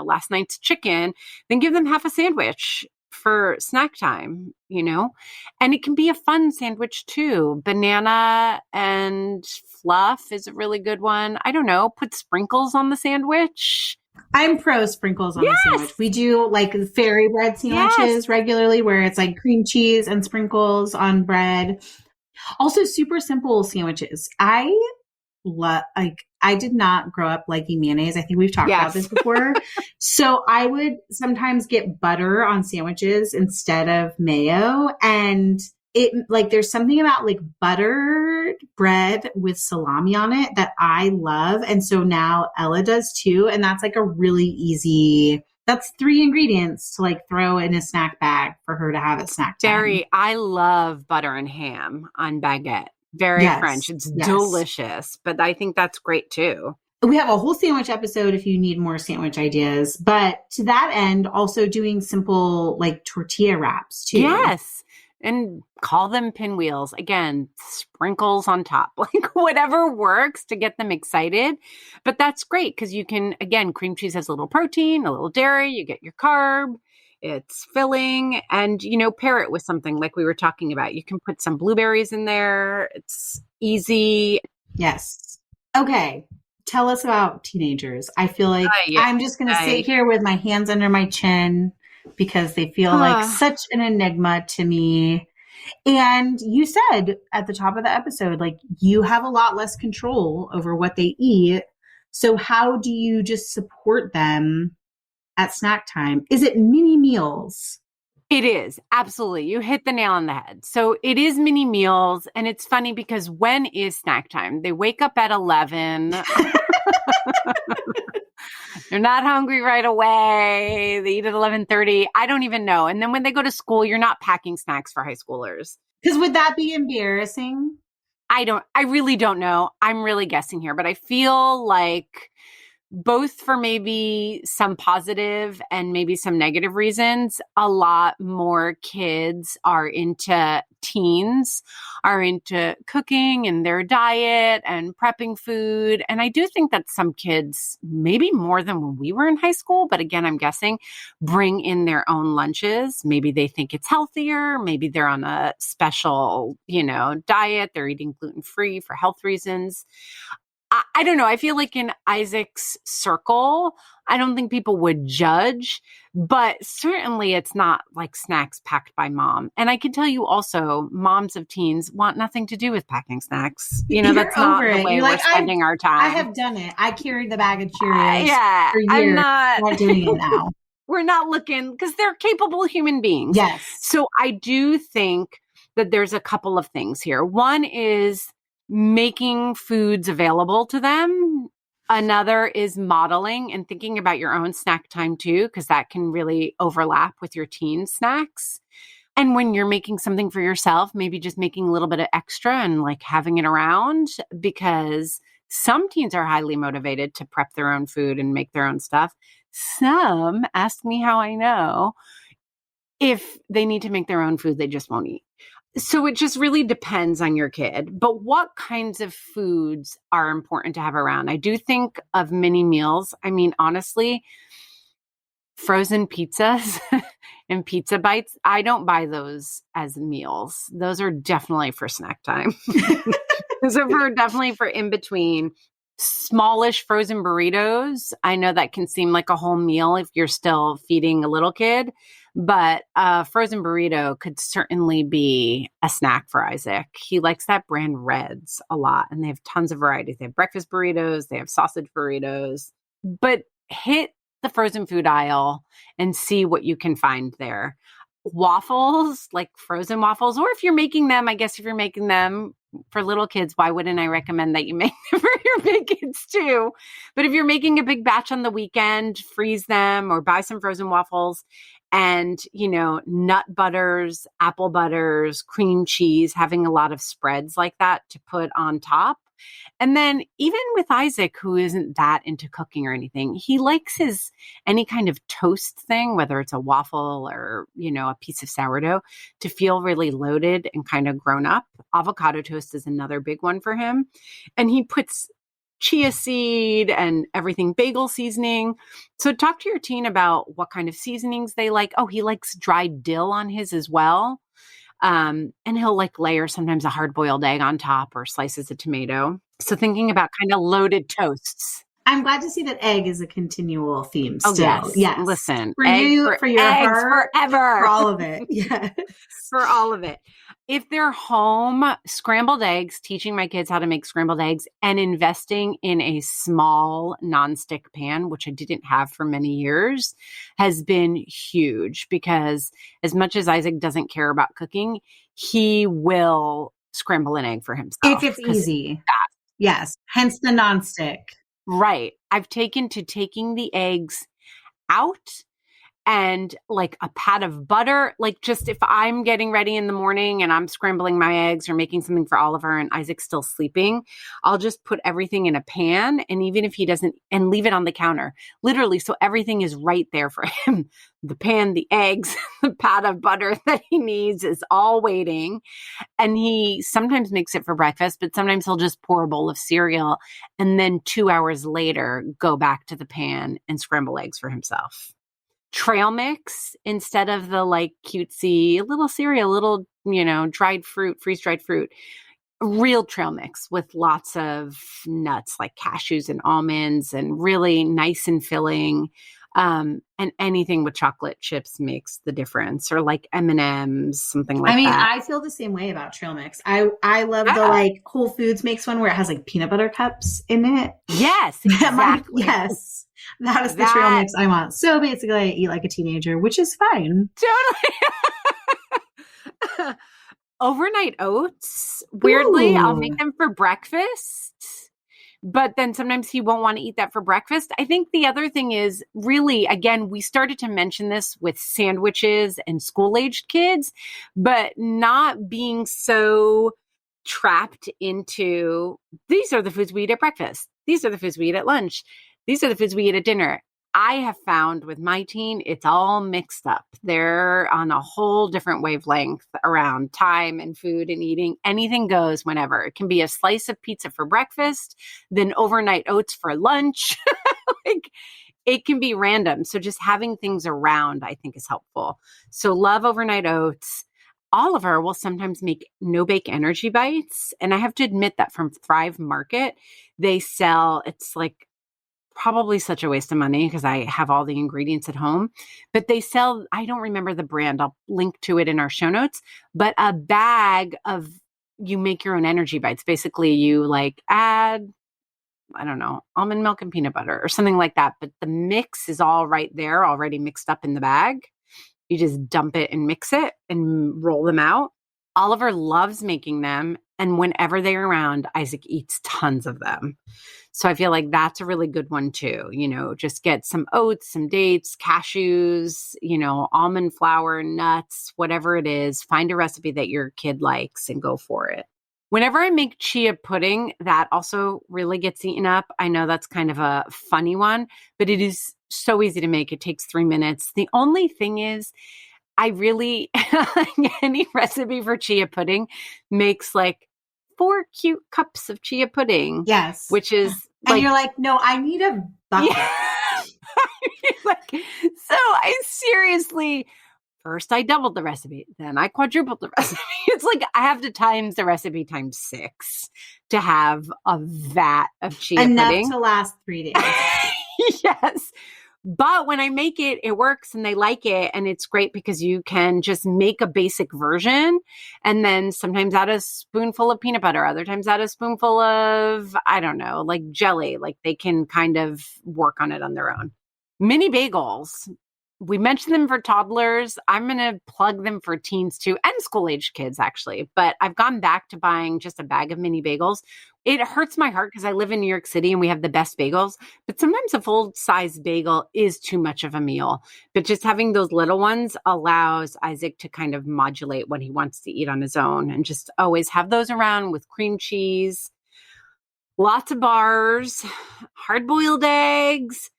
last night's chicken, then give them half a sandwich for snack time, and it can be a fun sandwich too. Banana and fluff is a really good one. I don't know, put sprinkles on the sandwich. I'm pro sprinkles on the sandwich. We do like fairy bread sandwiches regularly where it's like cream cheese and sprinkles on bread. Also super simple sandwiches. I did not grow up liking mayonnaise. I think we've talked about this before. So I would sometimes get butter on sandwiches instead of mayo. And there's something about like buttered bread with salami on it that I love. And so now Ella does too. And that's like a really easy, that's 3 ingredients to like throw in a snack bag for her to have at snack time. Very, I love butter and ham on baguette. Very French. It's delicious, but I think that's great too. We have a whole sandwich episode if you need more sandwich ideas. But to that end, also doing simple like tortilla wraps too. Yes. and call them pinwheels. Again, sprinkles on top, like whatever works to get them excited. But that's great because you can, again, cream cheese has a little protein, a little dairy, you get your carb, it's filling, and, pair it with something like we were talking about. You can put some blueberries in there. It's easy. Yes. Okay. Tell us about teenagers. I feel like I'm just going to sit here with my hands under my chin because they feel like such an enigma to me. And you said at the top of the episode, like, you have a lot less control over what they eat. So how do you just support them at snack time? Is it mini meals? It is. Absolutely. You hit the nail on the head. So it is mini meals. And it's funny because when is snack time? They wake up at 11. They're not hungry right away. They eat at 11:30. I don't even know. And then when they go to school, you're not packing snacks for high schoolers. Because would that be embarrassing? I really don't know. I'm really guessing here, but I feel like both for maybe some positive and maybe some negative reasons, a lot more kids teens are into cooking and their diet and prepping food. And I do think that some kids, maybe more than when we were in high school, but again, I'm guessing, bring in their own lunches. Maybe they think it's healthier. Maybe they're on a special, diet. They're eating gluten-free for health reasons. I don't know. I feel like in Isaac's circle, I don't think people would judge, but certainly it's not like snacks packed by mom. And I can tell you also, moms of teens want nothing to do with packing snacks. That's not the way we're spending our time. I have done it. I carried the bag of Cheerios for years. I'm not doing it now. We're not looking, because they're capable human beings. Yes. So I do think that there's a couple of things here. One is making foods available to them. Another is modeling and thinking about your own snack time too, because that can really overlap with your teen snacks. And when you're making something for yourself, maybe just making a little bit of extra and like having it around, because some teens are highly motivated to prep their own food and make their own stuff. Some, ask me how I know, if they need to make their own food, they just won't eat. So it just really depends on your kid. But what kinds of foods are important to have around? I do think of mini meals. I mean, honestly, frozen pizzas and pizza bites, I don't buy those as meals. Those are definitely for snack time. Those are definitely for in between. Smallish frozen burritos. I know that can seem like a whole meal if you're still feeding a little kid, but a frozen burrito could certainly be a snack for Isaac. He likes that brand Red's a lot, and they have tons of varieties. They have breakfast burritos, they have sausage burritos, but hit the frozen food aisle and see what you can find there. Waffles, like frozen waffles, or if you're making them, I guess if you're making them for little kids, why wouldn't I recommend that you make them for your big kids too? But if you're making a big batch on the weekend, freeze them or buy some frozen waffles and, nut butters, apple butters, cream cheese, having a lot of spreads like that to put on top. And then even with Isaac, who isn't that into cooking or anything, he likes any kind of toast thing, whether it's a waffle or, a piece of sourdough, to feel really loaded and kind of grown up. Avocado toast is another big one for him. And he puts chia seed and everything, bagel seasoning. So talk to your teen about what kind of seasonings they like. Oh, he likes dried dill on his as well. And he'll layer sometimes a hard-boiled egg on top or slices of tomato. So thinking about kind of loaded toasts. I'm glad to see that egg is a continual theme still. Oh, yes. Listen, for you, for your eggs heart, forever. For all of it. Yes. For all of it. If they're home, scrambled eggs, teaching my kids how to make scrambled eggs and investing in a small nonstick pan, which I didn't have for many years, has been huge, because as much as Isaac doesn't care about cooking, he will scramble an egg for himself. If it's easy. Yes. Hence the nonstick. Right. I've taken the eggs out and like a pat of butter. Like just if I'm getting ready in the morning and I'm scrambling my eggs or making something for Oliver and Isaac's still sleeping, I'll just put everything in a pan. And even if he doesn't, and leave it on the counter, literally. So everything is right there for him. The pan, the eggs, the pat of butter that he needs is all waiting. And he sometimes makes it for breakfast, but sometimes he'll just pour a bowl of cereal and then 2 hours later go back to the pan and scramble eggs for himself. Trail mix instead of the like cutesy little cereal, little, dried fruit, freeze-dried fruit. Real trail mix with lots of nuts like cashews and almonds and really nice and filling. And anything with chocolate chips makes the difference, or like M&Ms, something like that. I feel the same way about trail mix. I love the like Whole Foods makes one where it has like peanut butter cups in it. Yes, exactly. Yes. That is the trail mix I want. So basically I eat like a teenager, which is fine. Totally. Overnight oats. Weirdly, I'll make them for breakfast, but then sometimes he won't want to eat that for breakfast. I think the other thing is really, again, we started to mention this with sandwiches and school-aged kids, but not being so trapped into these are the foods we eat at breakfast. These are the foods we eat at lunch. These are the foods we eat at dinner. I have found with my teen, it's all mixed up. They're on a whole different wavelength around time and food and eating. Anything goes whenever. It can be a slice of pizza for breakfast, then overnight oats for lunch. Like it can be random. So just having things around, I think, is helpful. So love overnight oats. Oliver will sometimes make no-bake energy bites. And I have to admit that from Thrive Market, they sell, it's like, probably such a waste of money because I have all the ingredients at home, but they sell, I don't remember the brand. I'll link to it in our show notes, but a bag of, you make your own energy bites. Basically you like add, I don't know, almond milk and peanut butter or something like that. But the mix is all right there, already mixed up in the bag. You just dump it and mix it and roll them out. Oliver loves making them. And whenever they're around, Isaac eats tons of them. So I feel like that's a really good one too. Just get some oats, some dates, cashews, almond flour, nuts, whatever it is. Find a recipe that your kid likes and go for it. Whenever I make chia pudding, that also really gets eaten up. I know that's kind of a funny one, but it is so easy to make. It takes 3 minutes. The only thing is, I really, any recipe for chia pudding makes like 4 cute cups of chia pudding. Yes. Which is and you're like, no, I need a bucket. Yeah. So I seriously, first I doubled the recipe, then I quadrupled the recipe. It's like I have to times the recipe times 6 to have a vat of chia Enough pudding. to last 3 days. Yes. But when I make it, it works and they like it. And it's great because you can just make a basic version and then sometimes add a spoonful of peanut butter, other times add a spoonful of, I don't know, like jelly. Like they can kind of work on it on their own. Mini bagels. We mentioned them for toddlers. I'm going to plug them for teens too, and school-aged kids actually. But I've gone back to buying just a bag of mini bagels. It hurts my heart because I live in New York City and we have the best bagels. But sometimes a full-size bagel is too much of a meal. But just having those little ones allows Isaac to kind of modulate what he wants to eat on his own. And just always have those around with cream cheese, lots of bars, hard-boiled eggs,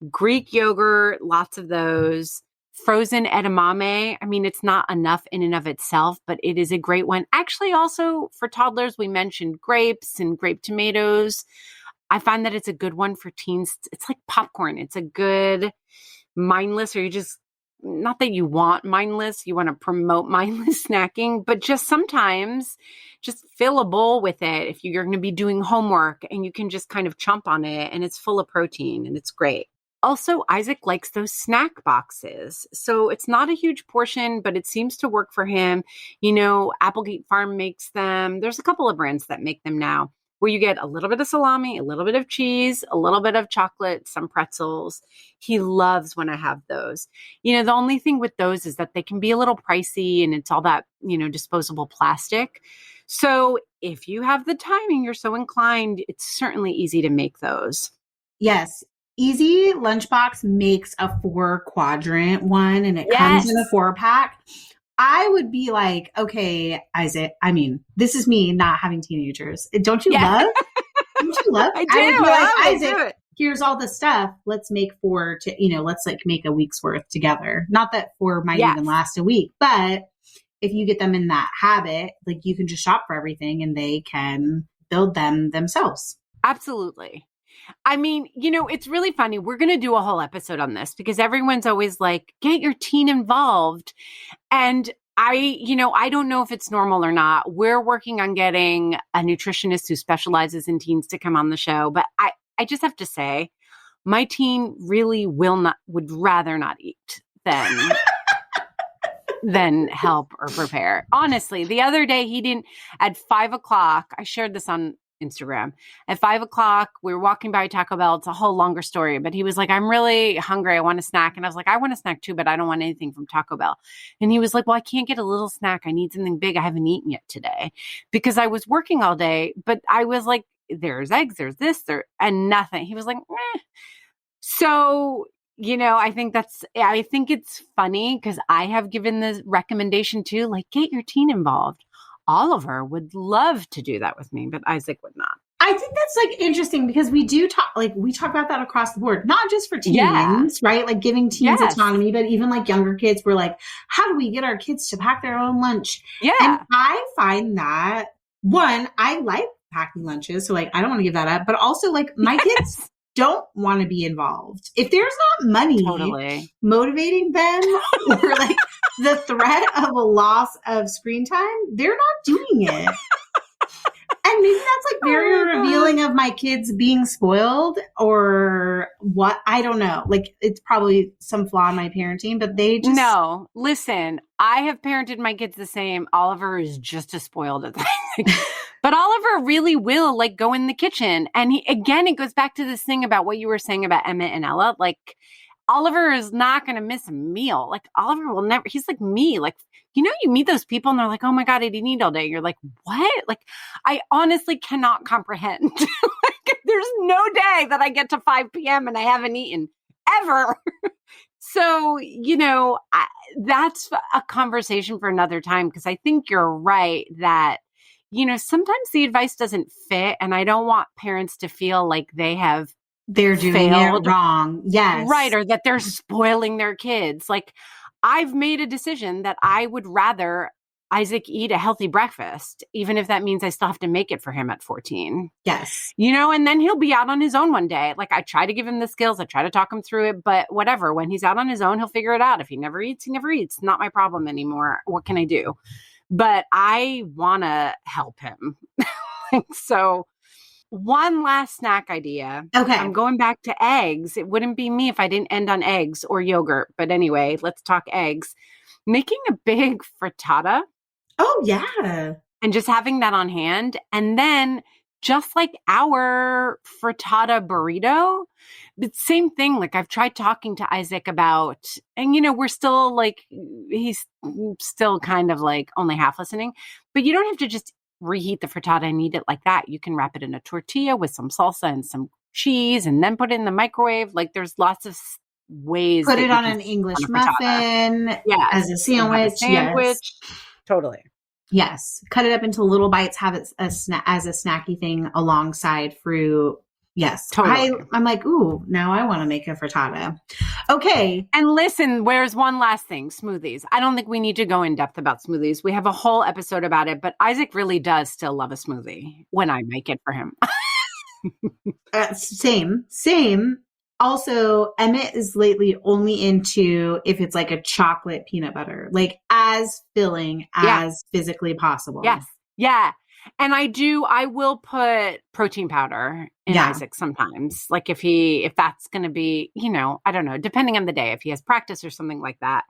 Greek yogurt, lots of those. Frozen edamame. I mean, it's not enough in and of itself, but it is a great one. Actually, also for toddlers, we mentioned grapes and grape tomatoes. I find that it's a good one for teens. It's like popcorn. It's a good mindless, or you just, not that you want mindless, you want to promote mindless snacking, but just sometimes just fill a bowl with it if you're going to be doing homework and you can just kind of chomp on it and it's full of protein and it's great. Also, Isaac likes those snack boxes. So it's not a huge portion, but it seems to work for him. Applegate Farm makes them. There's a couple of brands that make them now where you get a little bit of salami, a little bit of cheese, a little bit of chocolate, some pretzels. He loves when I have those. The only thing with those is that they can be a little pricey and it's all that, disposable plastic. So if you have the time and you're so inclined, it's certainly easy to make those. Yes. Easy Lunchbox makes a 4-quadrant one and it comes in a 4-pack. I would be like, okay, Isaac, I mean, this is me not having teenagers. Don't you love? Don't you love? I do. I would be like, Isaac, here's all the stuff. Let's make 4 let's like make a week's worth together. Not that 4 might even last a week, but if you get them in that habit, like you can just shop for everything and they can build them themselves. Absolutely. I mean, it's really funny. We're going to do a whole episode on this because everyone's always like, get your teen involved. And I don't know if it's normal or not. We're working on getting a nutritionist who specializes in teens to come on the show. But I just have to say, my teen really would rather not eat than help or prepare. Honestly, the other day at 5:00, I shared this on Instagram. At 5:00, we were walking by Taco Bell. It's a whole longer story, but he was like, I'm really hungry. I want a snack. And I was like, I want a snack too, but I don't want anything from Taco Bell. And he was like, well, I can't get a little snack. I need something big. I haven't eaten yet today because I was working all day, but I was like, there's eggs, there's this, and nothing. He was like, meh. So, I think it's funny because I have given the recommendation too, like, get your teen involved. Oliver would love to do that with me, but Isaac would not. I think that's like interesting because we talk about that across the board, not just for teens, right? Like giving teens autonomy, but even like younger kids, we're like, how do we get our kids to pack their own lunch? Yeah. And I find that I like packing lunches. So like, I don't want to give that up, but also like my kids don't want to be involved. If there's not money motivating them or like the threat of a loss of screen time, they're not doing it. And maybe that's like very revealing of my kids being spoiled or what, I don't know. Like it's probably some flaw in my parenting, but they just... No, listen, I have parented my kids the same. Oliver is just as spoiled as I But Oliver really will like go in the kitchen. And it goes back to this thing about what you were saying about Emmett and Ella. Like Oliver is not going to miss a meal. Like Oliver will never, he's like me. Like, you meet those people and they're like, oh my God, I didn't eat all day. You're like, what? Like, I honestly cannot comprehend. Like, there's no day that I get to 5 p.m. and I haven't eaten ever. So, that's a conversation for another time. Cause I think you're right that, sometimes the advice doesn't fit. And I don't want parents to feel like they're doing it wrong. Yes. Right. Or that they're spoiling their kids. Like I've made a decision that I would rather Isaac eat a healthy breakfast, even if that means I still have to make it for him at 14. Yes. And then he'll be out on his own one day. Like I try to give him the skills. I try to talk him through it, but whatever, when he's out on his own, he'll figure it out. If he never eats, he never eats. Not my problem anymore. What can I do? But I want to help him. So one last snack idea. Okay. I'm going back to eggs. It wouldn't be me if I didn't end on eggs or yogurt. But anyway, let's talk eggs. Making a big frittata. Oh, yeah. And just having that on hand. And then just like our frittata burrito, but same thing. Like I've tried talking to Isaac about, and we're still like, he's still kind of like only half listening, but you don't have to just reheat the frittata and eat it like that. You can wrap it in a tortilla with some salsa and some cheese and then put it in the microwave. Like there's lots of ways. Put it on an English muffin as a sandwich. Yes. Totally. Yes. Cut it up into little bites, have it as a snacky thing alongside fruit. Yes. Totally. I'm like, ooh, now I want to make a frittata. Okay. And listen, where's one last thing? Smoothies. I don't think we need to go in depth about smoothies. We have a whole episode about it, but Isaac really does still love a smoothie when I make it for him. Same. Also, Emmett is lately only into if it's like a chocolate peanut butter, like as filling as physically possible. Yes. Yeah. And I will put protein powder in Isaac sometimes. Like if that's going to be, I don't know, depending on the day, if he has practice or something like that,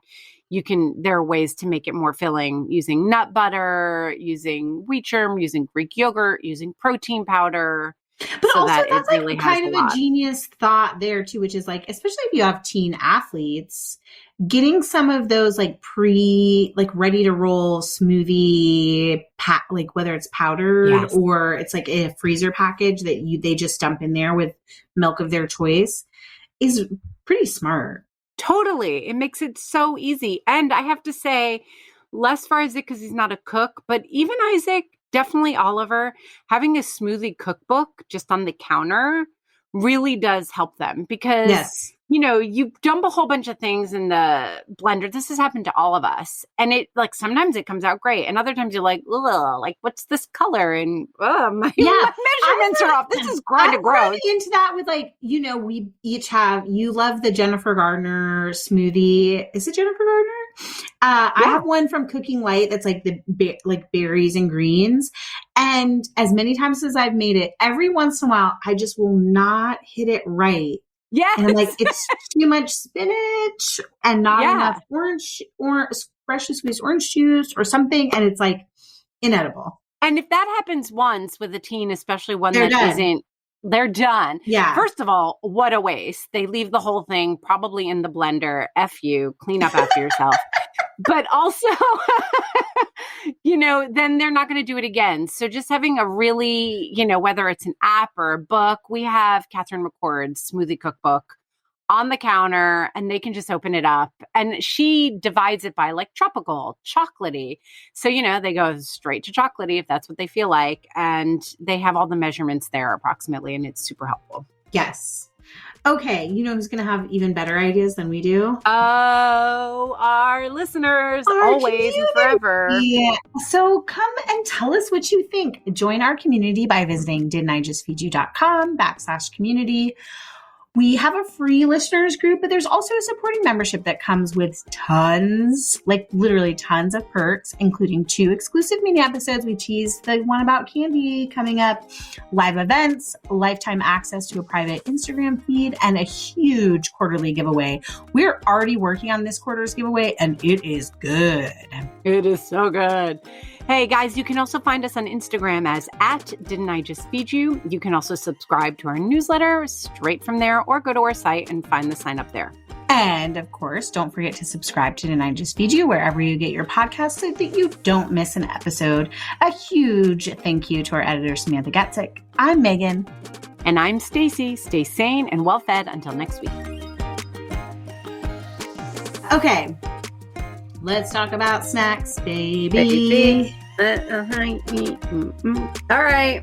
there are ways to make it more filling using nut butter, using wheat germ, using Greek yogurt, using protein powder. But so also that's like kind of a genius thought there too, which is like, especially if you have teen athletes, getting some of those like ready to roll smoothie like whether it's powdered or it's like a freezer package that they just dump in there with milk of their choice. is pretty smart. Totally. It makes it so easy. And I have to say, less for Isaac because he's not a cook, but even Isaac, definitely Oliver, having a smoothie cookbook just on the counter really does help them because, Yes. you know, you dump a whole bunch of things in the blender. This has happened to all of us. And it like sometimes it comes out great. And other times you're like, ugh, like what's this color? And my measurements are off. This is kind of gross. Into that with like, you know, we each have, you love the Jennifer Gardner smoothie. Is it Jennifer Gardner? I have one from Cooking Light that's like like berries and greens. And as many times as I've made it, every once in a while, I just will not hit it right. Yeah. And I'm like, it's too much spinach and not enough freshly squeezed orange juice or something. And it's like inedible. And if that happens once with a teen, especially one They're that done. isn't, they're done. Yeah. First of all, what a waste. They leave the whole thing probably in the blender. F you, clean up after yourself. But also, you know, then they're not going to do it again. So just having a really, you know, whether it's an app or a book, we have Catherine McCord's smoothie cookbook on the counter and they can just open it up. And she divides it by like tropical, chocolatey. So, you know, they go straight to chocolatey if that's what they feel like. And they have all the measurements there approximately. And it's super helpful. Yes. Okay. You know who's going to have even better ideas than we do? Oh, our listeners, always and forever. Yeah. So come and tell us what you think. Join our community by visiting didn'tijustfeedyou.com/community. We have a free listeners group, but there's also a supporting membership that comes with tons, like literally tons of perks, including 2 exclusive mini episodes. We teased the one about candy coming up, live events, lifetime access to a private Instagram feed, and a huge quarterly giveaway. We're already working on this quarter's giveaway, and it is good. It is so good. Hey guys, you can also find us on Instagram as @Didn'tIJustFeedYou. You can also subscribe to our newsletter straight from there or go to our site and find the sign up there. And of course, don't forget to subscribe to Didn't I Just Feed You wherever you get your podcasts so that you don't miss an episode. A huge thank you to our editor, Samantha Getzik. I'm Megan. And I'm Stacy. Stay sane and well fed until next week. Okay. Let's talk about snacks, baby. All right.